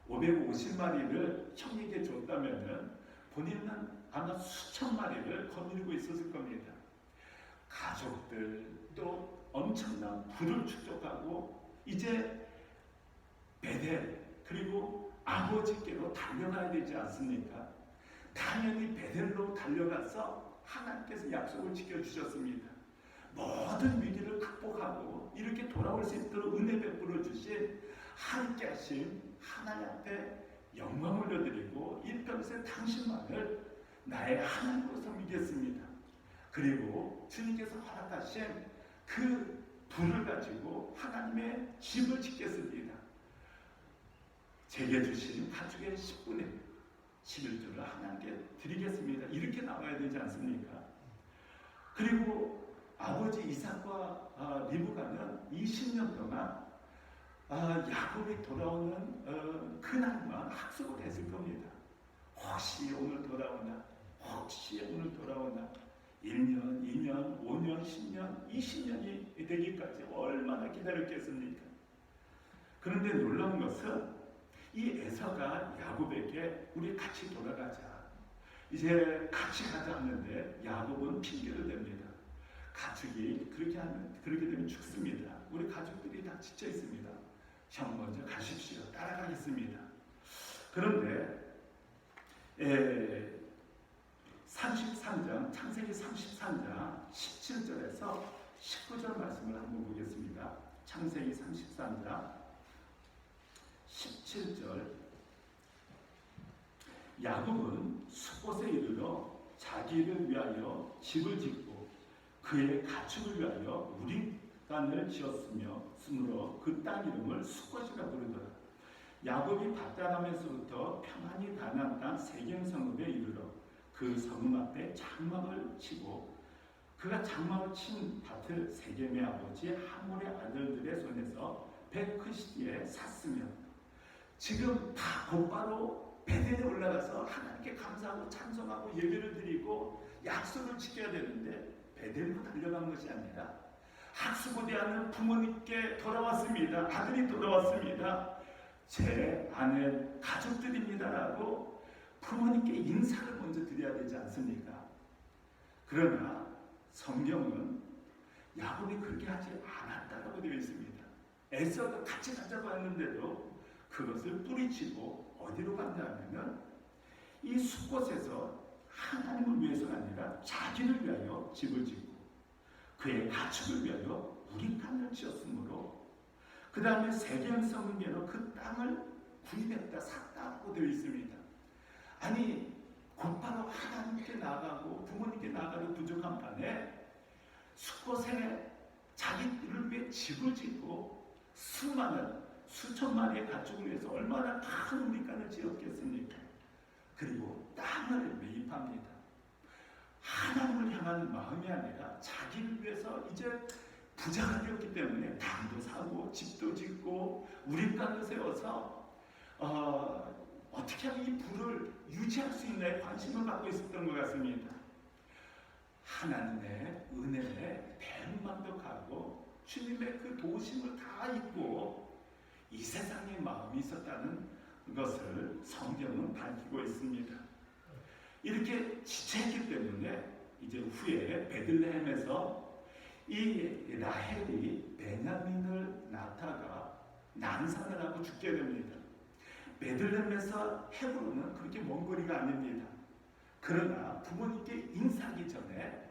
550마리를 형에게 줬다면 본인은 아마 수천 마리를 거느리고 있었을 겁니다. 가족들 또 엄청난 부를 축적하고 이제 베델 그리고 아버지께로 달려가야 되지 않습니까? 당연히 베델로 달려가서 하나님께서 약속을 지켜주셨습니다. 모든 위기를 극복하고 이렇게 돌아올 수 있도록 은혜 베풀어 주신 함께 하신 하나님 앞에 영광 올려드리고 일평생 당신만을 나의 하나님으로서 믿겠습니다. 그리고 주님께서 허락하신 그 불을 가지고 하나님의 집을 짓겠습니다. 제게 주신 가축의 10분의 11조를 하나님께 드리겠습니다. 이렇게 나와야 되지 않습니까? 그리고 아버지 이삭과 리브가는 20년 동안 야곱이 돌아오는 그날만 학습을 했을 겁니다. 혹시 오늘 돌아오나? 혹시 오늘 돌아오나? 1년, 2년, 5년, 10년, 20년이 되기까지 얼마나 기다렸겠습니까? 그런데 놀라운 것은 이 에서가 야곱에게 우리 같이 돌아가자. 이제 같이 가자 하는데 야곱은 핑계를 댑니다. 가축이 그렇게 되면 죽습니다. 우리 가족들이 다 지쳐 있습니다. 형 먼저 가십시오. 따라가겠습니다. 그런데 33장 창세기 33장 17절에서 19절 말씀을 한번 보겠습니다. 창세기 33장 17절 야곱은 숫곳에 이르러 자기를 위하여 집을 짓고 그의 가축을 위하여 우리간을 지었으므로 그 땅 이름을 숫곳이라 부르더라. 야곱이 밧다람에서부터 평안히 가나안 땅 세겜 성읍에 이르러 그 성읍 앞에 장막을 치고 그가 장막을 친 밭을 세겜의 아버지 하몰의 아들들의 손에서 베크시디에 샀으며 지금 다 곧바로 베델에 올라가서 하나님께 감사하고 찬송하고 예배를 드리고 약속을 지켜야 되는데 베델로 달려간 것이 아니라 학수고대하는 부모님께 돌아왔습니다. 아들이 돌아왔습니다. 제 아내 가족들입니다라고 부모님께 인사를 먼저 드려야 되지 않습니까? 그러나 성경은 야곱이 그렇게 하지 않았다고 되어 있습니다. 에서가 같이 가자고 했는데도 그것을 뿌리치고 어디로 갔냐면 이 숫곳에서 하나님을 위해서가 아니라 자기를 위하여 집을 짓고 그의 가축을 위하여 우리간을 지었으므로 그 다음에 세겜 성읍에로 그 땅을 구입했다 샀다고 되어 있습니다. 아니 곧바로 하나님께 나가고 부모님께 나가도 부족한 판에 숫곳에 자기들을 위해 집을 짓고 수천 마리의 가축을 위해서 얼마나 큰 우리간을 지었겠습니까? 그리고 땅을 매입합니다. 하나님을 향한 마음이 아니라 자기를 위해서 이제 부자가 되었기 때문에 땅도 사고 집도 짓고 우리간을 세워서 어떻게 하면 이 부를 유지할 수 있나에 관심을 갖고 있었던 것 같습니다. 하나님의 은혜에 대만족하고 주님의 그 도우심을 다 잊고 이 세상에 마음이 있었다는 것을 성경은 밝히고 있습니다. 이렇게 지체했기 때문에 이제 후에 베들레헴에서 이 라헬이 베냐민을 낳다가 난산을 하고 죽게 됩니다. 베들레헴에서 헤브론은 그렇게 먼 거리가 아닙니다. 그러나 부모님께 인사하기 전에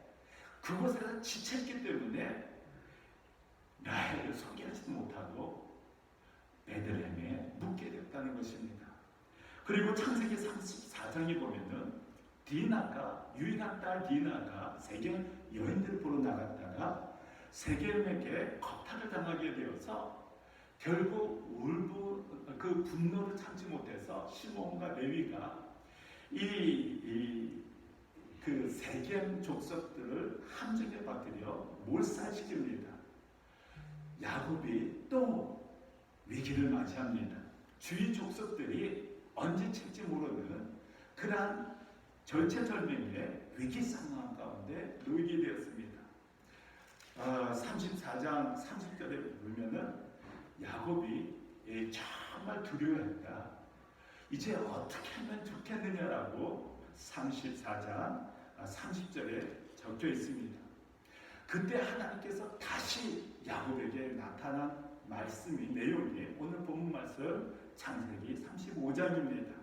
그곳에서 지쳤기 때문에 라헬을 소개하지 못하고 베들레헴에 묵게 됐다는 것입니다. 그리고 창세기 34장에 보면은 디나가, 유일한 딸 디나가 세겜 여인들을 보러 나갔다가 세겜에게 겁탈을 당하게 되어서 결국 그 분노를 참지 못해서 시몬과 레위가 그 세겜 족속들을 함정에 빠뜨려 몰살시킵니다. 야곱이 또 위기를 맞이합니다. 주위 족속들이 언제 칠지 모르는 그러한 절체절명의 위기 상황 가운데 놓이게 되었습니다. 34장 30절에 보면은 야곱이 정말 두려워했다. 이제 어떻게 하면 좋겠느냐라고 34장 30절에 적혀 있습니다. 그때 하나님께서 다시 야곱에게 나타난 말씀이 내용이 오늘 본문 말씀 창세기 35장입니다.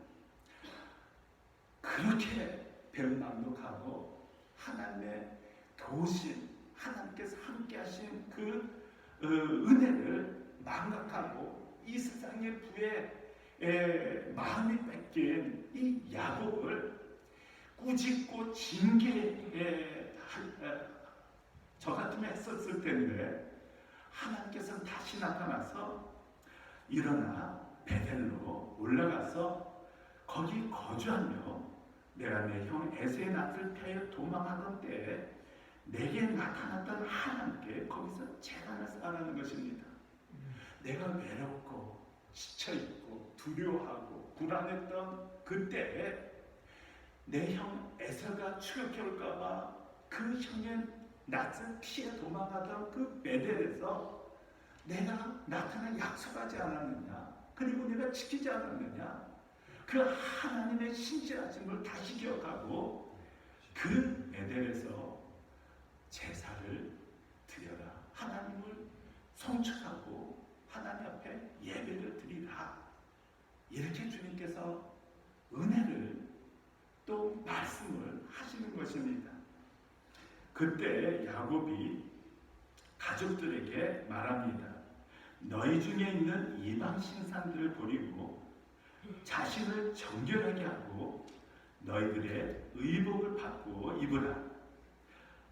그렇게 배은망덕하고 하나님의 도우심, 하나님께서 함께 하신 그 은혜를 망각하고 이 세상의 부에 마음이 뺏긴 이 야곱을 꾸짖고 저 같으면 했었을 텐데 하나님께서는 다시 나타나서 일어나 베델로 올라가서 거기 거주하며 내가 내 형 에서의 낯을 피하여 도망하던 때에 내게 나타났던 하나님께 거기서 재단을 쌓아라는 것입니다. 내가 외롭고 지쳐있고 두려워하고 불안했던 그때에 내 형 에서가 추격해올까봐 그 형의 낯을 피해 도망하던 그 베델에서 내가 나타나 약속하지 않았느냐, 그리고 내가 지키지 않았느냐, 그 하나님의 신실하심을 다시 기억하고 그 베델에서 제사를 드려라, 하나님을 송축하고 하나님 앞에 예배를 드리라, 이렇게 주님께서 은혜를 또 말씀을 하시는 것입니다. 그때 야곱이 가족들에게 말합니다. 너희 중에 있는 이방 신상들을 버리고 자신을 정결하게 하고 너희들의 의복을 받고 입으라.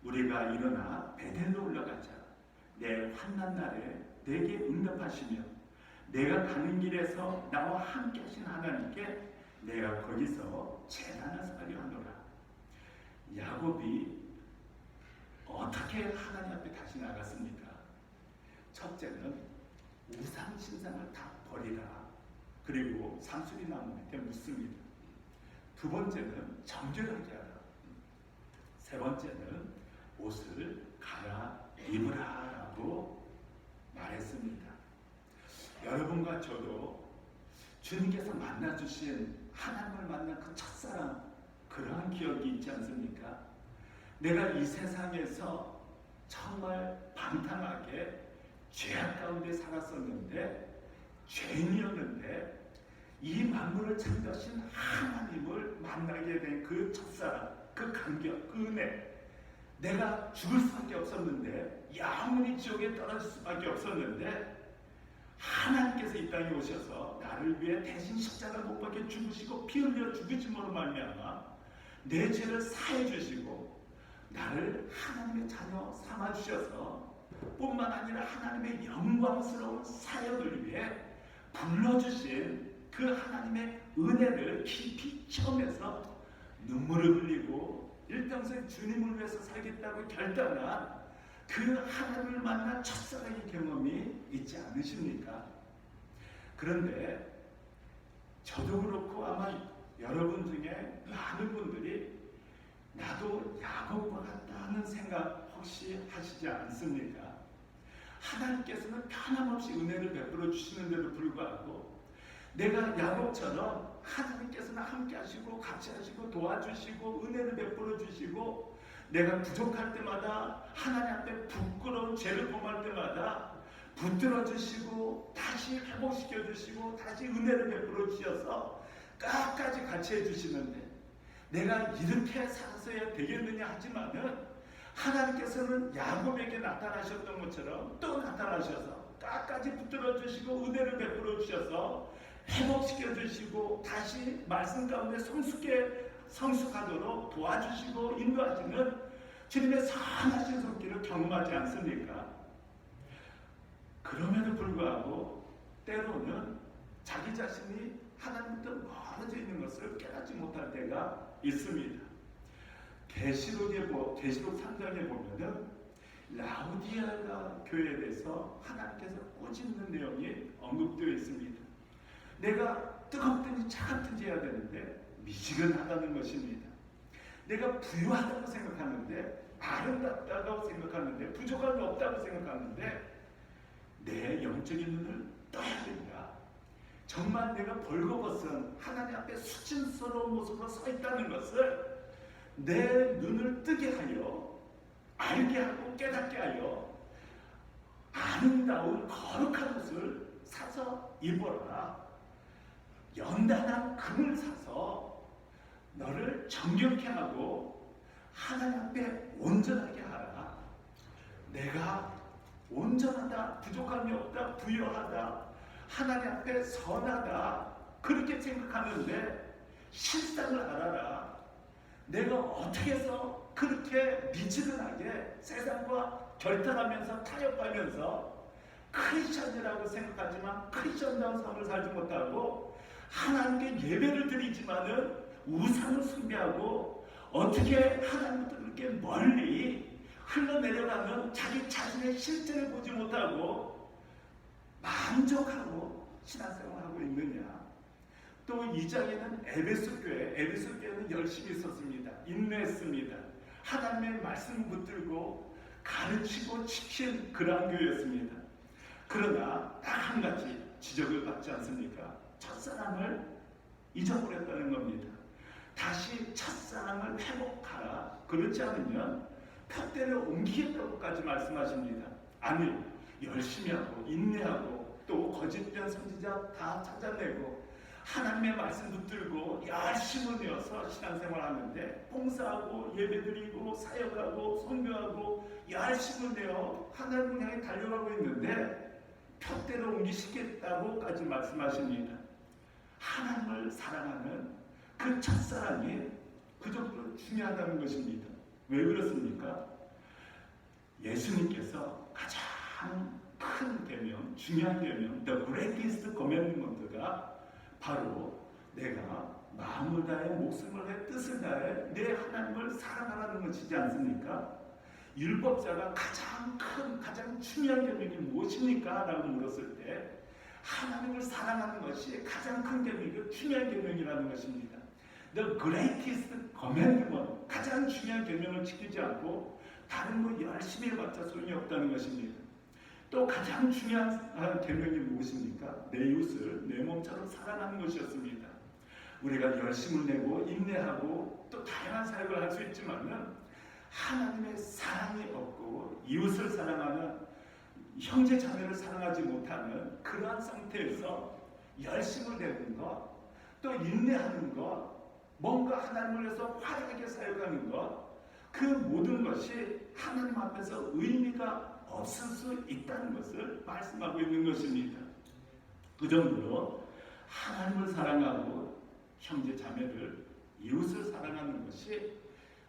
우리가 일어나 베델로 올라가자. 내 환난 날에 내게 응답하시며 내가 가는 길에서 나와 함께 하신 하나님께 내가 거기서 제단을 쌓으려 하노라. 야곱이 어떻게 하나님 앞에 다시 나갔습니까? 첫째는 우상 신상을 다 버리라. 그리고 상수리 나무 밑에 묻습니다. 두 번째는 정결하게 하라. 세 번째는 옷을 갈아입으라라고 말했습니다. 여러분과 저도 주님께서 만나주신 하나님을 만난 그 첫사랑, 그러한 기억이 있지 않습니까? 내가 이 세상에서 정말 방탕하게 죄악 가운데 살았었는데, 죄인이었는데 이 만물을 창조하신 하나님을 만나게 된 그 첫사랑, 그 감격, 그 은혜, 내가 죽을 수밖에 없었는데, 영원히 지옥에 떨어질 수밖에 없었는데 하나님께서 이 땅에 오셔서 나를 위해 대신 십자가 못 박혀 죽으시고 피 흘려 죽으심으로 말미암아 내 죄를 사해 주시고 나를 하나님의 자녀 삼아 주셔서 뿐만 아니라 하나님의 영광스러운 사역을 위해 불러주신 그 하나님의 은혜를 깊이 체험해서 눈물을 흘리고 일평생 주님을 위해서 살겠다고 결단한 그 하나님을 만난 첫사랑의 경험이 있지 않으십니까? 그런데 저도 그렇고 아마 여러분 중에 많은 분들이 나도 야곱과 같다 하는 생각 혹시 하시지 않습니까? 하나님께서는 변함없이 은혜를 베풀어 주시는데도 불구하고 내가 야곱처럼 하나님께서는 함께 하시고 같이 하시고 도와주시고 은혜를 베풀어 주시고 내가 부족할 때마다 하나님 앞에 부끄러운 죄를 범할 때마다 붙들어 주시고 다시 회복시켜 주시고 다시 은혜를 베풀어 주셔서 끝까지 같이 해주시는데 내가 이렇게 살아서야 되겠느냐 하지만은 하나님께서는 야곱에게 나타나셨던 것처럼 또 나타나셔서 끝까지 붙들어 주시고 은혜를 베풀어 주셔서 회복시켜 주시고 다시 말씀 가운데 성숙하도록 도와주시고 인도하시는 주님의 선하신 손길을 경험하지 않습니까? 그럼에도 불구하고 때로는 자기 자신이 하나님부터 멀어져 있는 것을 깨닫지 못할 때가 있습니다. 계시록 3장에 보면은 라우디아가 교회에 대해서 하나님께서 꼬집는 내용이 언급되어 있습니다. 내가 뜨겁든지 차갑든지 해야 되는데 미지근하다는 것입니다. 내가 부유하다고 생각하는데 아름답다고 생각하는데 부족함이 없다고 생각하는데 내 영적인 눈을 떠야 된다. 정말 내가 벌거벗은 하나님 앞에 수치스러운 모습으로 서 있다는 것을 내 눈을 뜨게 하여 알게 하고 깨닫게 하여 아름다운 거룩한 옷을 사서 입어라. 연단한 금을 사서 너를 정결케 하고 하나님 앞에 온전하게 하라. 내가 온전하다, 부족함이 없다, 부유하다, 하나님 앞에 선하다 그렇게 생각하는데 실상을 알아라. 내가 어떻게 해서 그렇게 미지근하게 세상과 결탁하면서 타협하면서 크리스천이라고 생각하지만 크리스천다운 삶을 살지 못하고 하나님께 예배를 드리지만은 우상을 숭배하고 어떻게 하나님부터 그렇게 멀리 흘러내려가는 자기 자신의 실제를 보지 못하고 만족하고 신앙생활을 하고 있느냐. 또 2장에는 에베소 교회는 열심히 있었습니다. 인내했습니다. 하나님의 말씀을 붙들고 가르치고 지킨 그러한 교회였습니다. 그러나 딱 한 가지 지적을 받지 않습니까? 첫사랑을 잊어버렸다는 겁니다. 다시 첫사랑을 회복하라. 그렇지 않으면 푯대를 옮기겠다고까지 말씀하십니다. 아니, 열심히 하고 인내하고 또 거짓된 선지자 다 찾아내고 하나님의 말씀 붙들고 열심을 내어서 신앙생활하는데 봉사하고 예배드리고 사역하고 선교하고 열심을 내어 하나님을 향해 달려가고 있는데 푯대를 옮기시겠다고까지 말씀하십니다. 하나님을 사랑하는 그 첫사랑이 그 정도로 중요하다는 것입니다. 왜 그렇습니까? 예수님께서 가장 큰 계명, 중요한 계명, The Greatest Commandment가 바로 내가 마음을 다해 목숨을 다해 뜻을 다해 내 하나님을 사랑하라는 것이지 않습니까? 율법자가 가장 큰, 가장 중요한 계명이 무엇입니까? 라고 물었을 때 하나님을 사랑하는 것이 가장 큰 계명이고 중요한 계명이라는 것입니다. The greatest commandment, 가장 중요한 계명을 지키지 않고 다른 거 열심히 해봤자 소용이 없다는 것입니다. 또 가장 중요한 계명이 무엇입니까? 내 이웃을 내 몸처럼 사랑하는 것이었습니다. 우리가 열심을 내고 인내하고 또 다양한 사역을 할 수 있지만은 하나님의 사랑이 없고 이웃을 사랑하는 형제 자매를 사랑하지 못하는 그러한 상태에서 열심을 내는 것, 또 인내하는 것, 뭔가 하나님을 위해서 화려하게 사역하는 것, 그 모든 것이 하나님 앞에서 의미가 없을 수 있다는 것을 말씀하고 있는 것입니다. 그 정도로 하나님을 사랑하고 형제 자매를 이웃을 사랑하는 것이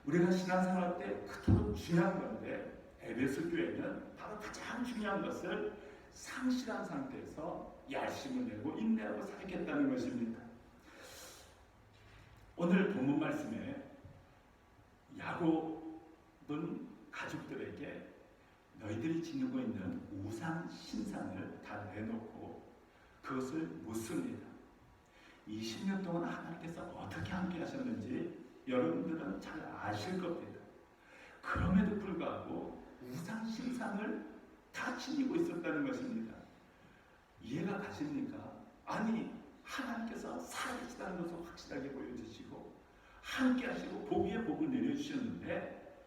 우리가 신앙생활 때 그토록 중요한 건데 에베소 교회는 바로 가장 중요한 것을 상실한 상태에서 열심을 내고 인내하고 살겠다는 것입니다. 오늘 본문 말씀에 야곱은 가족들에게 너희들이 지니고 있는 우상 신상을 다 내놓고 그것을 묻습니다. 20년 동안 하나님께서 어떻게 함께 하셨는지 여러분들은 잘 아실 겁니다. 그럼에도 불구하고 우상 신상을 다 지니고 있었다는 것입니다. 이해가 가십니까? 아니, 하나님께서 살아계시다는 것을 확실하게 보여주시고 함께 하시고 복의 복을 내려주셨는데,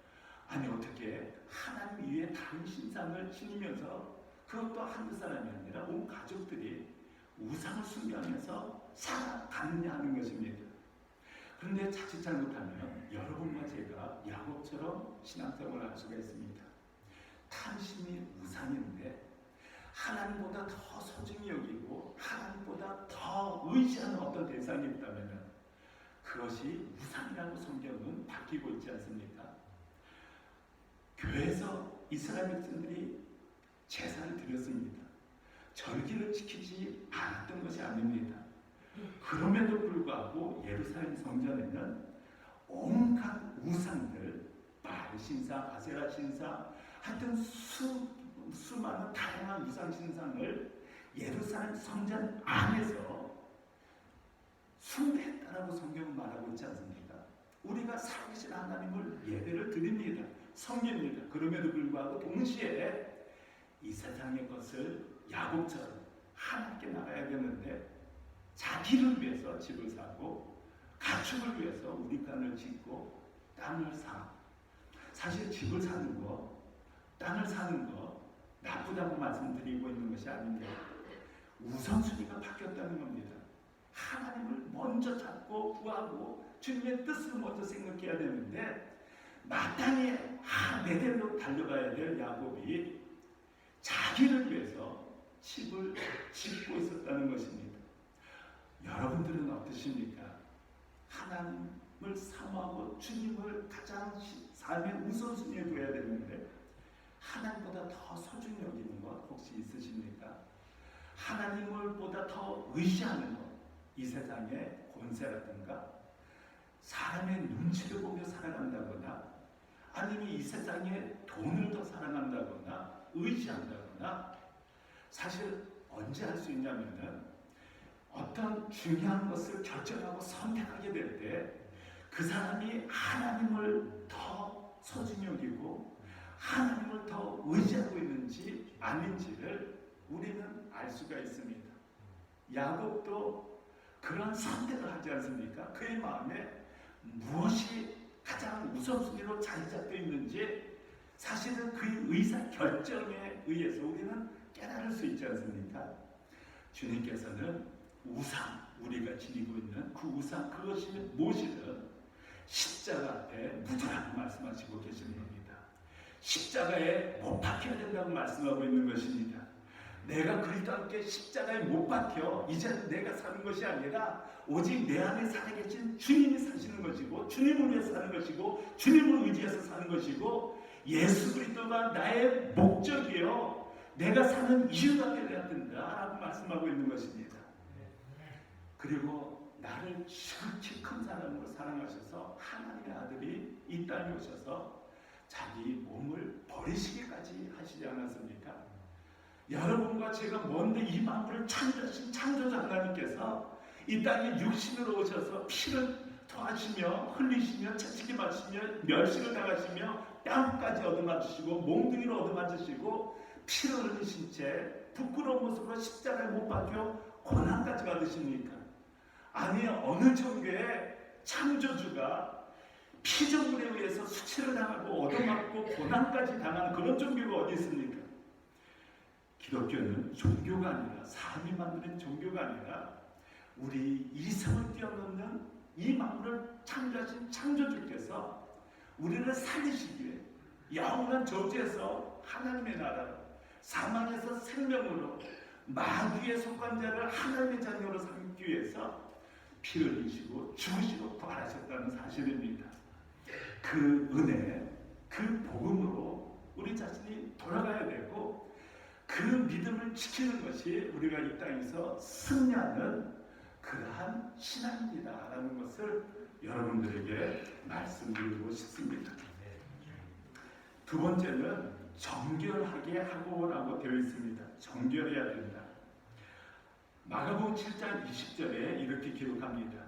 아니 어떻게 하나님 위에 다른 신상을 지니면서, 그것도 한두 사람이 아니라 온 가족들이 우상을 숭배하면서 살아가느냐 하는 것입니다. 그런데 자칫 잘못하면 여러분과 제가 야곱처럼 신앙생활을 할 수가 있습니다. 탐심이 우상인데 하나님보다 더 소중히 여기고 하나님보다 더 의지하는 어떤 대상이 있다면 그것이 우상이라고 성경은 바뀌고 있지 않습니까? 교회에서 이스라엘 백성들이 제사를 드렸습니다. 절기를 지키지 않았던 것이 아닙니다. 그럼에도 불구하고 예루살렘 성전에는 온갖 우상들, 바알 신상, 아세라 신상, 하여튼 수많은 다양한 우상 신상을 예루살렘 성전 안에서 숭배했다라고 성경은 말하고 있지 않습니까? 우리가 살아계신 하나님을 예배를 드립니다. 섬깁니다. 그럼에도 불구하고 동시에 이 세상의 것을 야곱처럼 하나님께 나가야 되는데 자기를 위해서 집을 사고 가축을 위해서 우리간을 짓고 땅을 사. 사실 집을 사는 거, 땅을 사는 거 나쁘다고 말씀드리고 있는 것이 아닙니다. 우선순위가 바뀌었다는 겁니다. 하나님을 먼저 찾고 구하고 주님의 뜻을 먼저 생각해야 되는데 마땅히 내 대로 달려가야 될 야곱이 자기를 위해서 집을 짓고 있었다는 것입니다. 여러분들은 어떠십니까? 하나님을 사모하고 주님을 가장 삶의 우선순위에 둬야 되는데 하나님보다 더 소중히 여기는 것 혹시 있으십니까? 하나님을 보다 더 의지하는 것, 이 세상의 권세라든가 사람의 눈치를 보며 살아간다거나 아니면 이 세상의 돈을 더 사랑한다거나 의지한다거나, 사실 언제 할 수 있냐면은 어떤 중요한 것을 결정하고 선택하게 될 때 그 사람이 하나님을 더 소중히 여기고 하나님을 더 의지하고 있는지 아닌지를 우리는 알 수가 있습니다. 야곱도 그런 선택을 하지 않습니까? 그의 마음에 무엇이 가장 우선순위로 자리 잡혀 있는지 사실은 그의 의사 결정에 의해서 우리는 깨달을 수 있지 않습니까? 주님께서는 우상, 우리가 지니고 있는 그 우상, 그것이 무엇이든 십자가 앞에 묻으라고 말씀하시고 계시는 겁니다. 십자가에 못 박혀야 된다고 말씀하고 있는 것입니다. 내가 그리스도 함께 십자가에 못 박혀 이제 내가 사는 것이 아니라 오직 내 안에 살아계신 주님이 사시는 것이고 주님을 위해 사는 것이고 주님을 의지해서 사는 것이고 예수 그리스도가 나의 목적이요 내가 사는 이유가 되어야 된다라고 말씀하고 있는 것입니다. 그리고 나를 지극히 큰 사랑으로 사랑하셔서 하나님의 아들이 이 땅에 오셔서 자기 몸을 버리시기까지 하시지 않았습니까? 여러분과 제가 뭔데 이 만물을 창조하신 창조자 하나님께서 이 땅에 육신으로 오셔서 피를 토하시며 흘리시며 채찍이 맞으시며 멸시를 당하시며 뺨까지 얻어맞으시고 몽둥이로 얻어맞으시고 피를 흘리신 채 부끄러운 모습으로 십자가에 못 박혀 고난까지 받으십니까? 아니 어느 종교의 창조주가 피조물에 의해서 수치를 당하고 얻어맞고 고난까지 당하는 그런 종교가 어디 있습니까? 기독교는 종교가 아니라 사람이 만드는 종교가 아니라 우리 이성을 뛰어넘는 이 만물을 창조하신 창조주께서 우리를 살리시기 위해 영원한 저주에서 하나님의 나라로 사망에서 생명으로 마귀의 속한 자를 하나님의 자녀로 삼기 위해서 피를 흘리시고 죽으시고 부활하셨다는 사실입니다. 그 은혜, 그 복음으로 우리 자신이 돌아가야 되고 그 믿음을 지키는 것이 우리가 이 땅에서 승리하는 그러한 신앙이다라는 것을 여러분들에게 말씀드리고 싶습니다. 두 번째는 정결하게 하고라고 되어 있습니다. 정결해야 된다. 마가복음 7장 20절에 이렇게 기록합니다.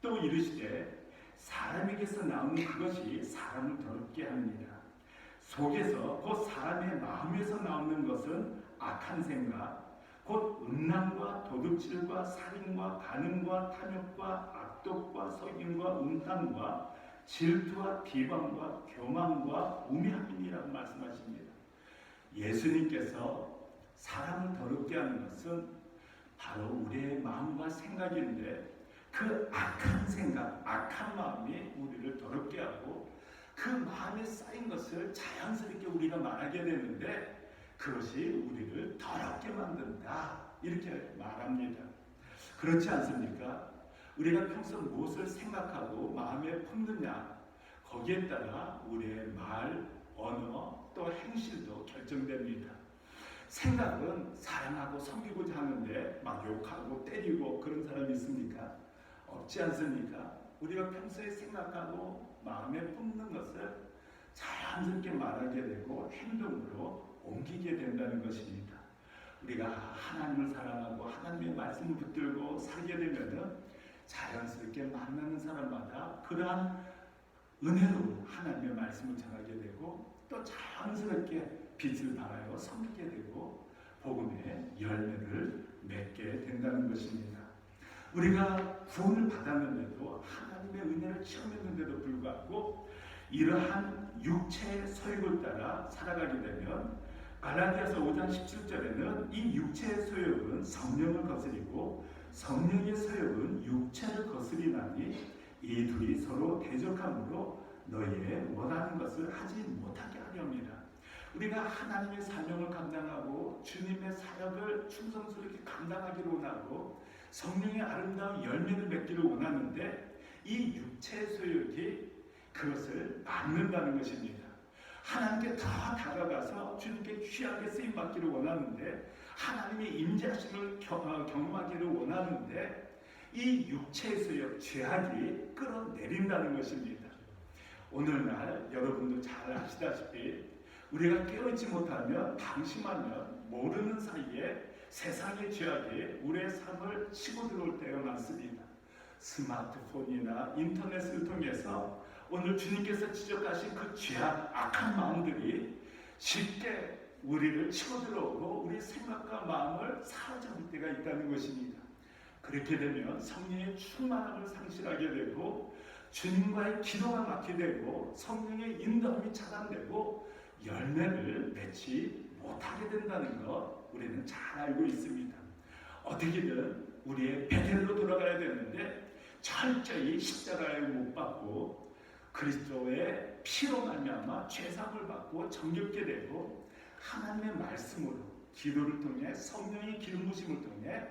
또 이르시되 사람에게서 나오는 그것이 사람을 더럽게 합니다. 속에서 곧 사람의 마음에서 나오는 것은 악한 생각, 곧 음란과 도둑질과 살인과 간음과 탐욕과 악독과 속임과 음탕과 질투와 비방과 교만과 우매함이라고 말씀하십니다. 예수님께서 사람을 더럽게 하는 것은 바로 우리의 마음과 생각인데 그 악한 생각, 악한 마음이 우리를 더럽게 하고 그 마음에 쌓인 것을 자연스럽게 우리가 말하게 되는데 그것이 우리를 더럽게 만든다 이렇게 말합니다. 그렇지 않습니까? 우리가 평소 무엇을 생각하고 마음에 품느냐 거기에 따라 우리의 말, 언어 또 행실도 결정됩니다. 생각은 사랑하고 섬기고자 하는데 막 욕하고 때리고 그런 사람이 있습니까? 없지 않습니까? 우리가 평소에 생각하고 마음에 품는 것을 자연스럽게 말하게 되고 행동으로 옮기게 된다는 것입니다. 우리가 하나님을 사랑하고 하나님의 말씀을 붙들고 살게 되면은 자연스럽게 만나는 사람마다 그러한 은혜로 하나님의 말씀을 전하게 되고 또 자연스럽게 빛을 발하여 섬기게 되고 복음의 열매를 맺게 된다는 것입니다. 우리가 구원을 받았는데도 하나님의 은혜를 체험했는데도 불구하고 이러한 육체의 소욕을 따라 살아가게 되면 갈라디아서 5장 17절에는 이 육체의 소욕은 성령을 거스리고 성령의 소욕은 육체를 거스리나니 이 둘이 서로 대적함으로 너희의 원하는 것을 하지 못하게 하려 합니다. 우리가 하나님의 사명을 감당하고 주님의 사역을 충성스럽게 감당하기를 원하고 성령의 아름다운 열매를 맺기를 원하는데 이 육체의 소욕이 그것을 막는다는 것입니다. 하나님께 더 다가가서 주님께 귀하게 쓰임받기를 원하는데 하나님의 임재하심을 경험하기를 원하는데 이 육체의 소욕, 죄악이 끌어내린다는 것입니다. 오늘날 여러분도 잘 아시다시피 우리가 깨어있지 못하면 방심하면 모르는 사이에 세상의 죄악이 우리의 삶을 치고 들어올 때가 많습니다. 스마트폰이나 인터넷을 통해서 오늘 주님께서 지적하신 그 죄악, 악한 마음들이 쉽게 우리를 치고 들어오고 우리의 생각과 마음을 사로잡을 때가 있다는 것입니다. 그렇게 되면 성령의 충만함을 상실하게 되고 주님과의 기도가 막히게 되고 성령의 인도함이 차단되고 열매를 맺지 못하게 된다는 것 우리는 잘 알고 있습니다. 어떻게든 우리의 베델로 돌아가야 되는데 철저히 십자가에 못 박고 그리스도의 피로 말미암아 죄사함을 받고 정결케 되고 하나님의 말씀으로 기도를 통해 성령의 기름 부심을 통해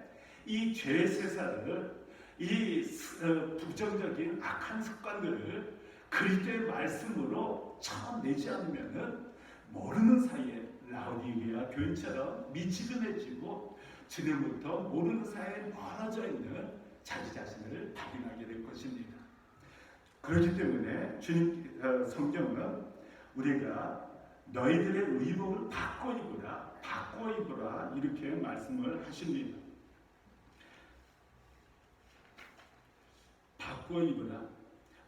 이 죄의 세사를 이 부정적인 악한 습관들을 그리스도의 말씀으로 쳐내지 않으면은 모르는 사이에 라오디게아 교인처럼 미지근해지고 주님부터 모르는 사이에 멀어져 있는 자기 자신을 발견하게 될 것입니다. 그렇기 때문에 주님 성경은 우리가 너희들의 의복을 바꿔 입으라 이렇게 말씀을 하십니다. 바꿔 입으라.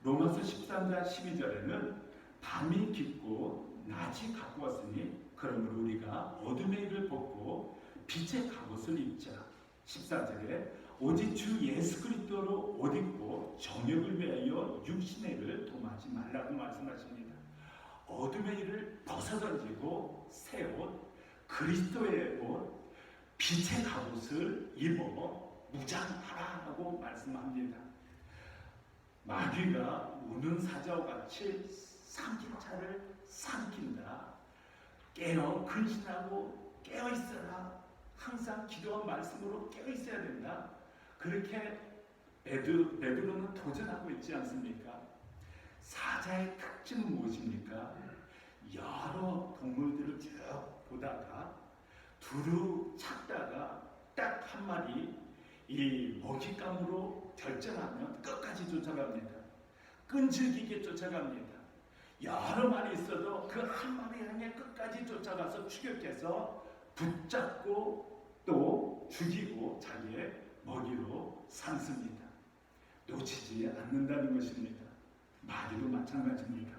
로마서 13장 12절에는 밤이 깊고 낮이 가까웠으니 그러므로 우리가 어둠의 일을 벗고 빛의 갑옷을 입자. 14절에 오직 주 예수 그리스도로 옷 입고 정욕을 위하여 육신의 일을 도마지 말라고 말씀하십니다. 어둠의 일을 벗어던지고 새 옷, 그리스도의 옷, 빛의 갑옷을 입어 무장하라고 말씀합니다. 마귀가 우는 사자와 같이 삼킨 차를 삼킨다. 깨어 근신하고 깨어 있어라. 항상 기도와 말씀으로 깨어 있어야 된다. 그렇게 베드로는 도전하고 있지 않습니까? 사자의 특징은 무엇입니까? 여러 동물들을 쭉 보다가 두루 찾다가 딱 한 마리 이 먹잇감으로 결정하면 끝까지 쫓아갑니다. 끈질기게 쫓아갑니다. 여러 마리 있어도 그 한 마리 향해 끝까지 쫓아가서 추격해서 붙잡고 또 죽이고 자기의 먹이로 삼습니다. 놓치지 않는다는 것입니다. 마귀도 마찬가지입니다.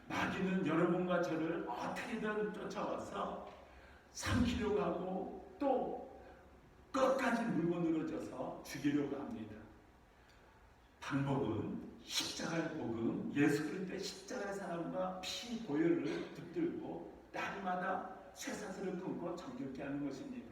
마귀는 여러분과 저를 어떻게든 쫓아와서 삼키려고 하고 또 끝까지 물고 늘어져서 죽이려고 합니다. 방법은 십자가의 복음, 예수 그리스도의 십자가의 사랑과 피 보혈을 붙들고 날마다 쇠사슬을 끊고 정결케 하는 것입니다.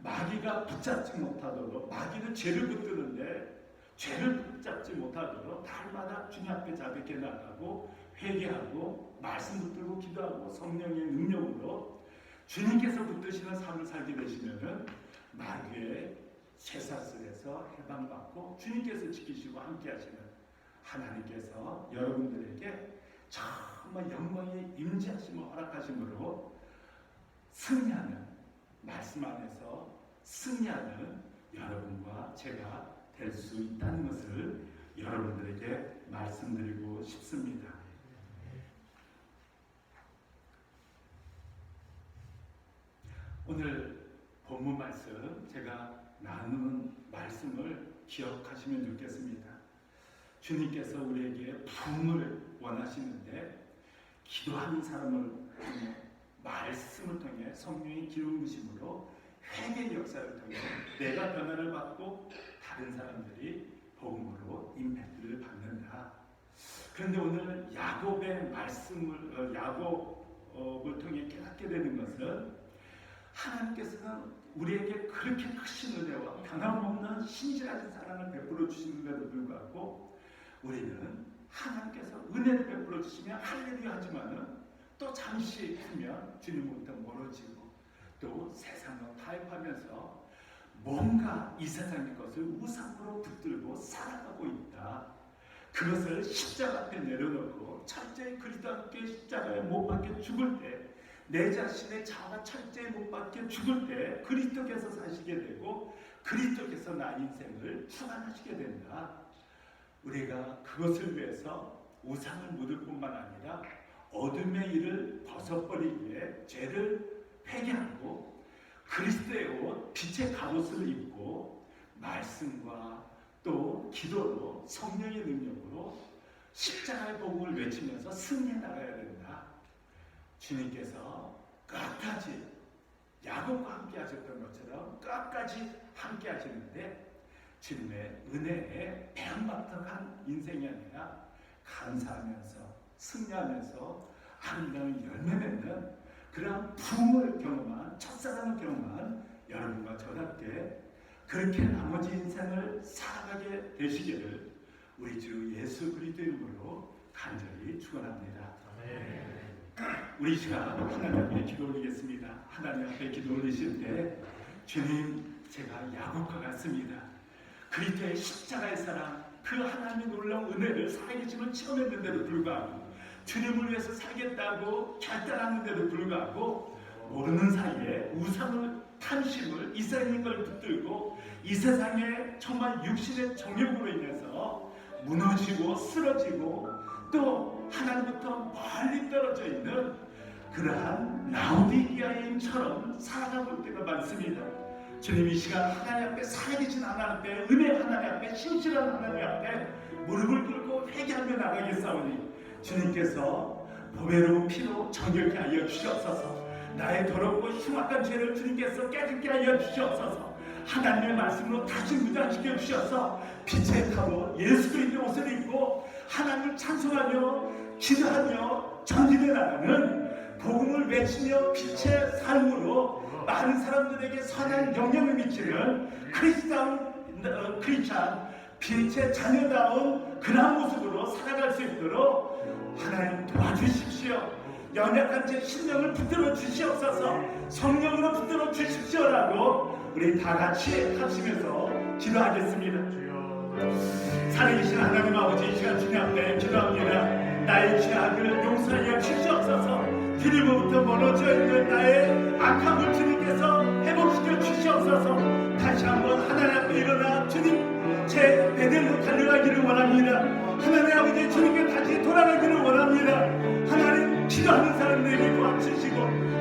마귀가 붙잡지 못하도록, 마귀는 죄를 붙드는데 죄를 붙잡지 못하도록 날마다 주님 앞에 자백해 나가고 회개하고 말씀 붙들고 기도하고 성령의 능력으로 주님께서 붙드시는 삶을 살게 되시면은 마귀의 쇠사슬에서 해방받고 주님께서 지키시고 함께 하시는 하나님께서 여러분들에게 정말 영광의 임재하심을 허락하심으로 승리하는 말씀 안에서 승리하는 여러분과 제가 될 수 있다는 것을 여러분들에게 말씀드리고 싶습니다. 오늘 본문 말씀 제가 나누는 말씀을 기억하시면 좋겠습니다. 주님께서 우리에게 부흥을 원하시는데 기도하는 사람을 통해 말씀을 통해 성령의 기름 부심으로 회개의 역사를 통해 내가 변화를 받고 다른 사람들이 복음으로 임팩트를 받는다. 그런데 오늘 야곱의 말씀을 야곱을 통해 깨닫게 되는 것은 하나님께서는 우리에게 그렇게 크신 은혜와 변함없는 신실하신 사랑을 베풀어 주시는데도 불구하고 우리는 하나님께서 은혜를 베풀어 주시면 할렐루야 하지만은 또 잠시 후면 주님으로부터 멀어지고 또 세상과 타협하면서 뭔가 이 세상의 것을 우상으로 붙들고 살아가고 있다. 그것을 십자가 앞에 내려놓고 철저히 그리스도 함께 십자가에 못 박혀 죽을 때 내 자신의 자아가 철저히 못 박혀 죽을 때 그리스도께서 사시게 되고 그리스도께서 나 인생을 주관하시게 된다. 우리가 그것을 위해서 우상을 묻을 뿐만 아니라 어둠의 일을 벗어버리기 위해 죄를 회개하고 그리스도의 옷, 빛의 갑옷을 입고 말씀과 또 기도로 성령의 능력으로 십자가의 복음을 외치면서 승리해 나가야 된다. 주님께서 끝까지 야곱과 함께 하셨던 것처럼 끝까지 함께 하시는데 주님의 은혜에 배은박덕한 인생이 아니라 감사하면서 승리하면서 아름다운 열매 맺는 그런 부흥을 경험한 첫사랑을 경험한 여러분과 저답게 그렇게 나머지 인생을 살아가게 되시기를 우리 주 예수 그리스도 이름으로 간절히 축원합니다. 우리 시간 하나님 앞에 기도 올리겠습니다. 하나님 앞에 기도 올리실 때 주님 제가 야곱과 같습니다. 그리스도의 십자가의 사랑 그 하나님의 놀라운 은혜를 살아계심을 체험했는데도 불구하고 주님을 위해서 살겠다고 결단하는데도 불구하고 모르는 사이에 우상을 탐심을 이 세상의 걸 붙들고 이 세상에 정말 육신의 정욕으로 인해서 무너지고 쓰러지고 또 하나님부터 멀리 떨어져 있는 그러한 라오디게아인처럼 살아가볼 때가 많습니다. 주님 이 시간 하나님 앞에 살아계신 하나님 앞에 은혜 하나님 앞에 신실한 하나님 앞에 무릎을 꿇고 회개하며 나가겠사오니 주님께서 보배로운 피로 정결케 하여 주시옵소서. 나의 더럽고 흉악한 죄를 주님께서 깨끗게 하여 주시옵소서. 하나님의 말씀으로 다시 무장시켜 주셔서 빛의 타고 예수 그리스도의 옷을 입고 하나님을 찬송하며 기도하며 전진해 나가는 복음을 외치며 빛의 삶으로 많은 사람들에게 선한 영향을 미치는 크리스찬 빛의 자녀다운 그런 모습으로 살아갈 수 있도록 하나님 도와주십시오. 연약한 제 심령을 붙들어 주시옵소서. 성령으로 붙들어 주십시오라고 우리 다 같이 합심해서 기도하겠습니다. 살아계신 하나님 아버지 이 시간 주님 앞에 기도합니다. 나의 죄악을 용서하여 주시옵소서. 주님으로부터 멀어져 있는 나의 악함을 주님께서 회복시켜 주시옵소서. 다시 한번 하나님 앞에 일어나 주님 제 베델로 달려가기를 원합니다. 하나님 아버지 주님께 다시 돌아가기를 원합니다. 하나님 기도하는 사람들에게 도와주시고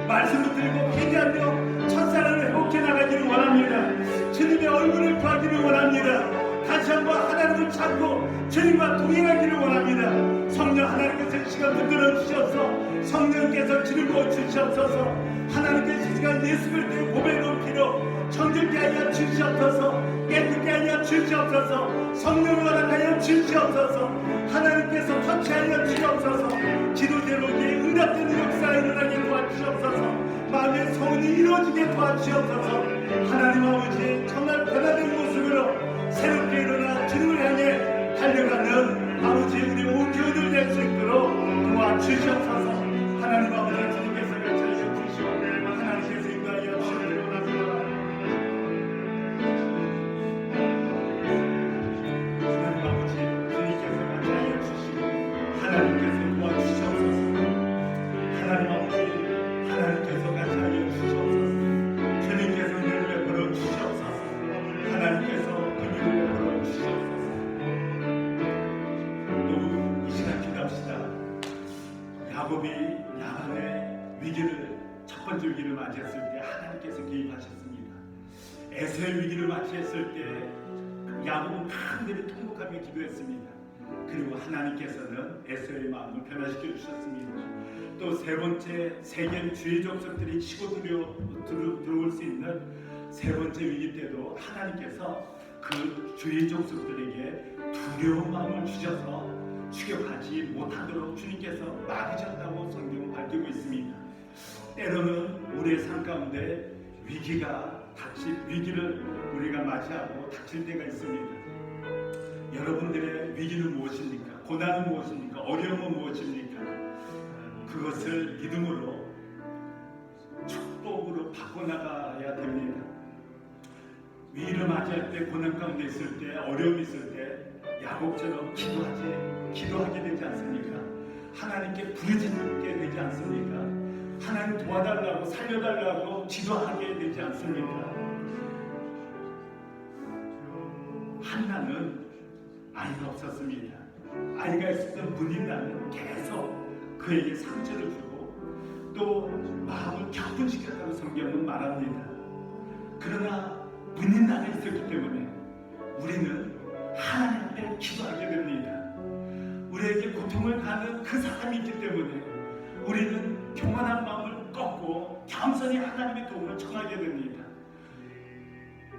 말씀을 들고 회개하며 첫사랑을 회복해 나가기를 원합니다. 주님의 얼굴을 구하기를 원합니다. 다시 한번 하나님을 찾고 주님과 동행하기를 원합니다. 성령 하나님께서 이 시간 붙들어 주셔서 성령께서 주님을 주시옵소서. 하나님께서 시간 예수 그리스도의 보배로운 피로 정결케 하여 주시옵소서. 깨끗게 하여 주시옵소서. 성령을 허락하여 주시옵소서. 하나님께서 터치하여 주시옵소서. 기도 제목에 응답되는 역사가 일어나게 도와주시옵소서. 마음의 소원이 이루어지게 도와주시옵소서. 하나님 아버지 정말 변화된 모습으로 새롭게 일어나 주님을 향해 달려가는 아버지 우리 온 교회들 될 수 있도록 도와주시옵소서. 하나님 아버지 주님께서 가르쳐 주시고 하나님께서 인도하여 주시기를 원합니다. 하나님 아버지 주님께서 가르쳐 주시고 하나님께서 도와주시옵소서. 하나님 아버지 하나님께서 가르쳐 주시옵소서. 주님께서 은혜를 베풀어 주시옵소서. 하나님께서 긍휼을 베풀어 주시옵소서. 또 이 시간 기도합시다. 야곱이 야만의 위기를 첫 번째 위기를 맞이했을 때 하나님께서 개입하셨습니다. 에서의 위기를 맞이했을 때 야곱은 간절히 통곡하며 기도했습니다. 그리고 하나님께서는 에서의 마음을 변화시켜 주셨습니다. 또 세 번째 세계 주의 족속들이 치고 들어올 수 있는 세 번째 위기 때도 하나님께서 그 주의 족속들에게 두려운 마음을 주셔서 추격하지 못하도록 주님께서 막으셨다고 성경은 밝히고 있습니다. 때로는 우리의 삶 가운데 위기를 우리가 맞이하고 닥칠 때가 있습니다. 여러분들의 위기는 무엇입니까? 고난은 무엇입니까? 어려움은 무엇입니까? 그것을 믿음으로 축복으로 바꿔나가야 됩니다. 위기를 맞이할 때, 고난 가운데 있을 때, 어려움이 있을 때 야곱처럼 기도하게 되지 않습니까? 하나님께 부르짖게 되지 않습니까? 하나님 도와달라고 살려달라고 기도하게 되지 않습니까? 한나는 아이가 없었습니다. 아이가 있었던 문인나는 계속 그에게 상처를 주고 또 마음을 격분시켰다고 성경은 말합니다. 그러나 문인나가 있었기 때문에 우리는 하나님 앞에 기도하게 됩니다. 우리에게 고통을 가는 그 사람이 있기 때문에 우리는 교만한 마음을 꺾고 겸손히 하나님의 도움을 청하게 됩니다.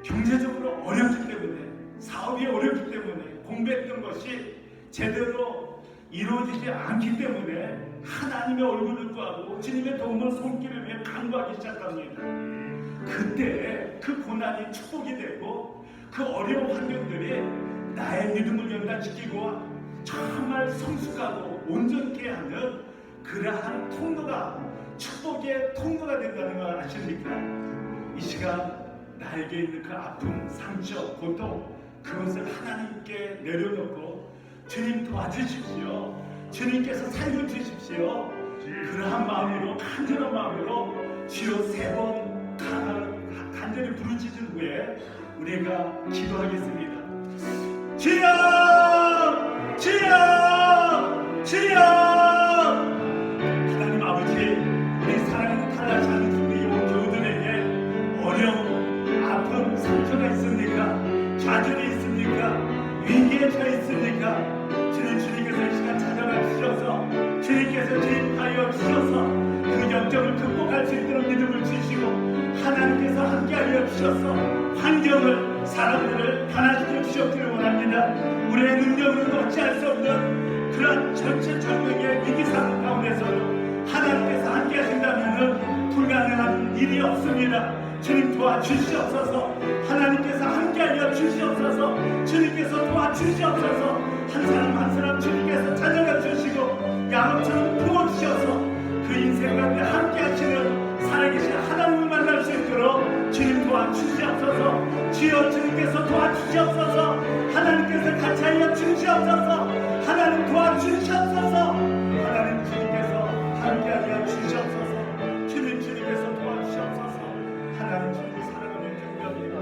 경제적으로 어렵기 때문에, 사업이 어렵기 때문에, 공부했던 것이 제대로 이루어지지 않기 때문에 하나님의 얼굴을 구하고 주님의 도움을 손길을 위해 간구하기 시작합니다. 그때 그 고난이 축복이 되고 그 어려운 환경들이 나의 믿음을 연단시키고 정말 성숙하고 온전케 하는 그러한 통로가, 축복의 통로가 된다는 걸 아십니까? 이 시간 나에게 있는 그 아픔, 상처, 고통, 그것을 하나님께 내려놓고 주님 도와주십시오. 주님께서 살려주십시오. 그러한 마음으로, 간절한 마음으로 주여 세 번 간절히 부르짖은 후에 우리가 기도하겠습니다. 주여! 주여! 주여! 하나님 아버지, 우리 사랑하는 탈라시 하는 우리 온 교우들에게 어려움, 아픔, 상처가 있습니까? 좌절이 있습니까? 위기에 처해 있습니까? 주님께서 이 시간 찾아가 주셔서 주님께서 개입하여 주셔서 그 영적을 극복할 수 있도록 믿음을 주시고 하나님께서 함께하여 주셔서 환경을, 사람들을 변화시켜 주셨기를 원합니다. 우리의 능력으로는 어찌할 수 없는 그런 전체적인 위기 상황 가운데서도 하나님께서 함께하신다면 불가능한 일이 없습니다. 주님 도와주시옵소서. 하나님께서 함께하여 주시옵소서. 주님께서 도와주시옵소서. 한 사람 한 사람 주님께서 찾아가 주시고 야곱처럼 부어주셔서 그 인생 가운데 함께하시는 살아계신 하나님을 만날 수 있도록 주님 도와주시옵소서. 주여 주님께서 도와주시옵소서. 하나님께서 같이하여 주시옵소서. 하나님 도와주시옵소서. 하나님 주님께서 함께하여 주시옵소서. 주님께서 도와주시옵소서. 하나님 주님 사랑하는 경배합니다.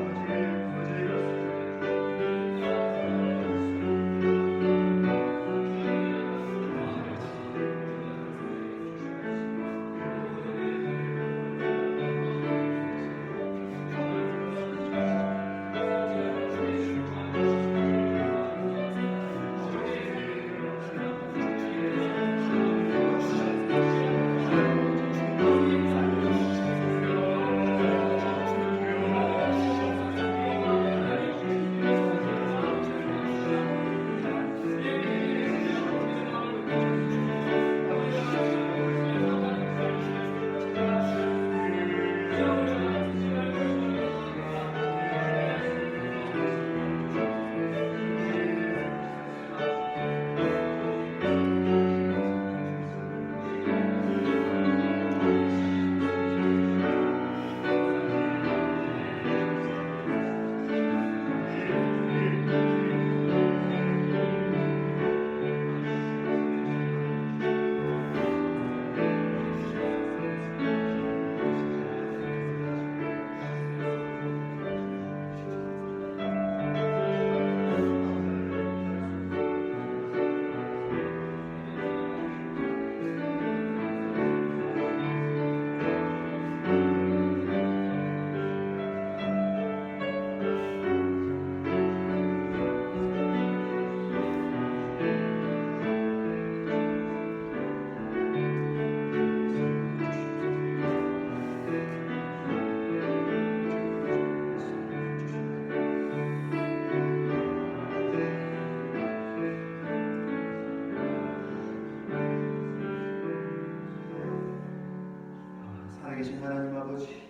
살아계신 하나님 아버지,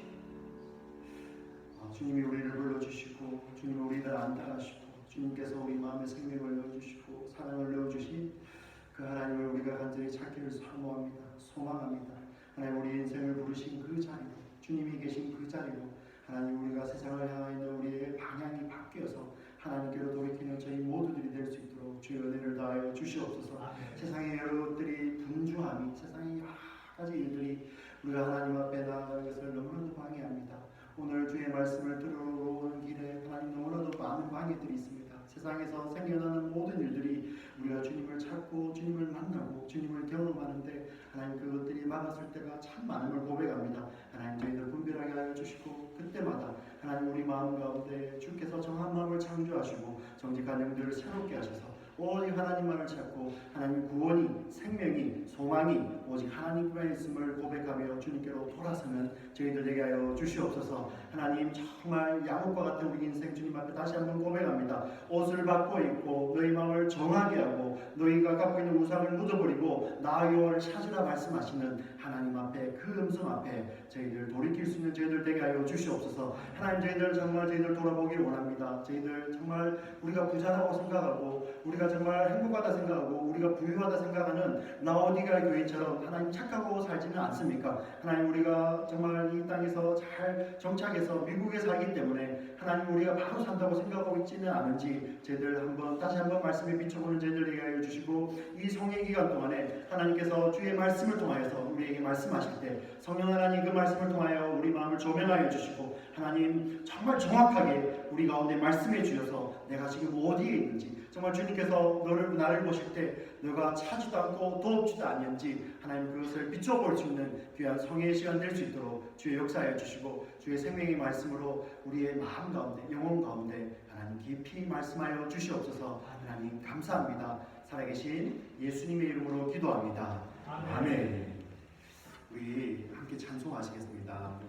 주님이 우리를 불러주시고 주님이 우리를 안당하시고 주님께서 우리 마음에 생명을 넣어주시고 사랑을 넣어주신 그 하나님을 우리가 간절히 찾기를 사모합니다. 소망합니다. 하나님 우리 인생을 부르신 그 자리로, 주님이 계신 그 자리로 하나님 우리가 세상을 향해 있는 우리의 방향이 바뀌어서 하나님께로 돌이키는 저희 모두들이 될 수 있도록 주의 은혜를 다하여 주시옵소서. 세상의 여러 것들이 분주함이, 세상의 여러 가지 일들이 우리가 하나님 앞에 나아가는 것을 너무나도 방해합니다. 오늘 주의 말씀을 들어오는 길에 하나님 너무나도 많은 방해들이 있습니다. 세상에서 생겨나는 모든 일들이 우리가 주님을 찾고 주님을 만나고 주님을 경험하는데 하나님 그것들이 막았을 때가 참 많음을 고백합니다. 하나님 저희들 분별하게 하여 주시고 그때마다 하나님 우리 마음 가운데 주께서 정한 마음을 창조하시고 정직한 영들을 새롭게 하셔서 오직 하나님만을 찾고 하나님 구원이, 생명이, 소망이 오직 하나님만 있음을 고백하며 주님께로 돌아서는 저희들 되게 하여 주시옵소서. 하나님 정말 야곱과 같은 우리 인생 주님 앞에 다시 한번 고백합니다. 옷을 바꿔 입고 너희 마음을 정하게 하고 너희가 갖고 있는 우상을 묻어버리고 나의 여호와를 찾으라 말씀하시는 하나님 앞에 그 음성 앞에 저희들 돌이킬 수 있는 저희들 되게 하여 주시옵소서. 하나님 저희들 정말 저희들 돌아보길 원합니다. 저희들 정말 우리가 부자라고 생각하고 우리가 정말 행복하다 생각하고 우리가 부유하다 생각하는 라오디게아 교회처럼 하나님 착하고 살지는 않습니까? 하나님 우리가 정말 이 땅에서 잘 정착해서 미국에 살기 때문에 하나님 우리가 바로 산다고 생각하고 있지는 않은지 저희들 한번 다시 한번 말씀에 비춰보는 저희들 되게 하여 주시고 이 성령 기간 동안에 하나님께서 주의 말씀을 통하여서 우리에게 말씀하실 때 성령 하나님 그 말씀을 통하여 우리 마음을 조명하여 주시고 하나님 정말 정확하게 우리 가운데 말씀해 주셔서 내가 지금 어디에 있는지 정말 주님께서 나를 보실 때 너가 차지도 않고 도없지도 않는지 하나님 그것을 비춰볼 수 있는 귀한 성회의 시간 될 수 있도록 주의 역사해 주시고 주의 생명의 말씀으로 우리의 마음 가운데 영혼 가운데 하나님 깊이 말씀하여 주시옵소서. 하나님 감사합니다. 살아계신 예수님의 이름으로 기도합니다. 아멘. 우리 함께 찬송하시겠습니다.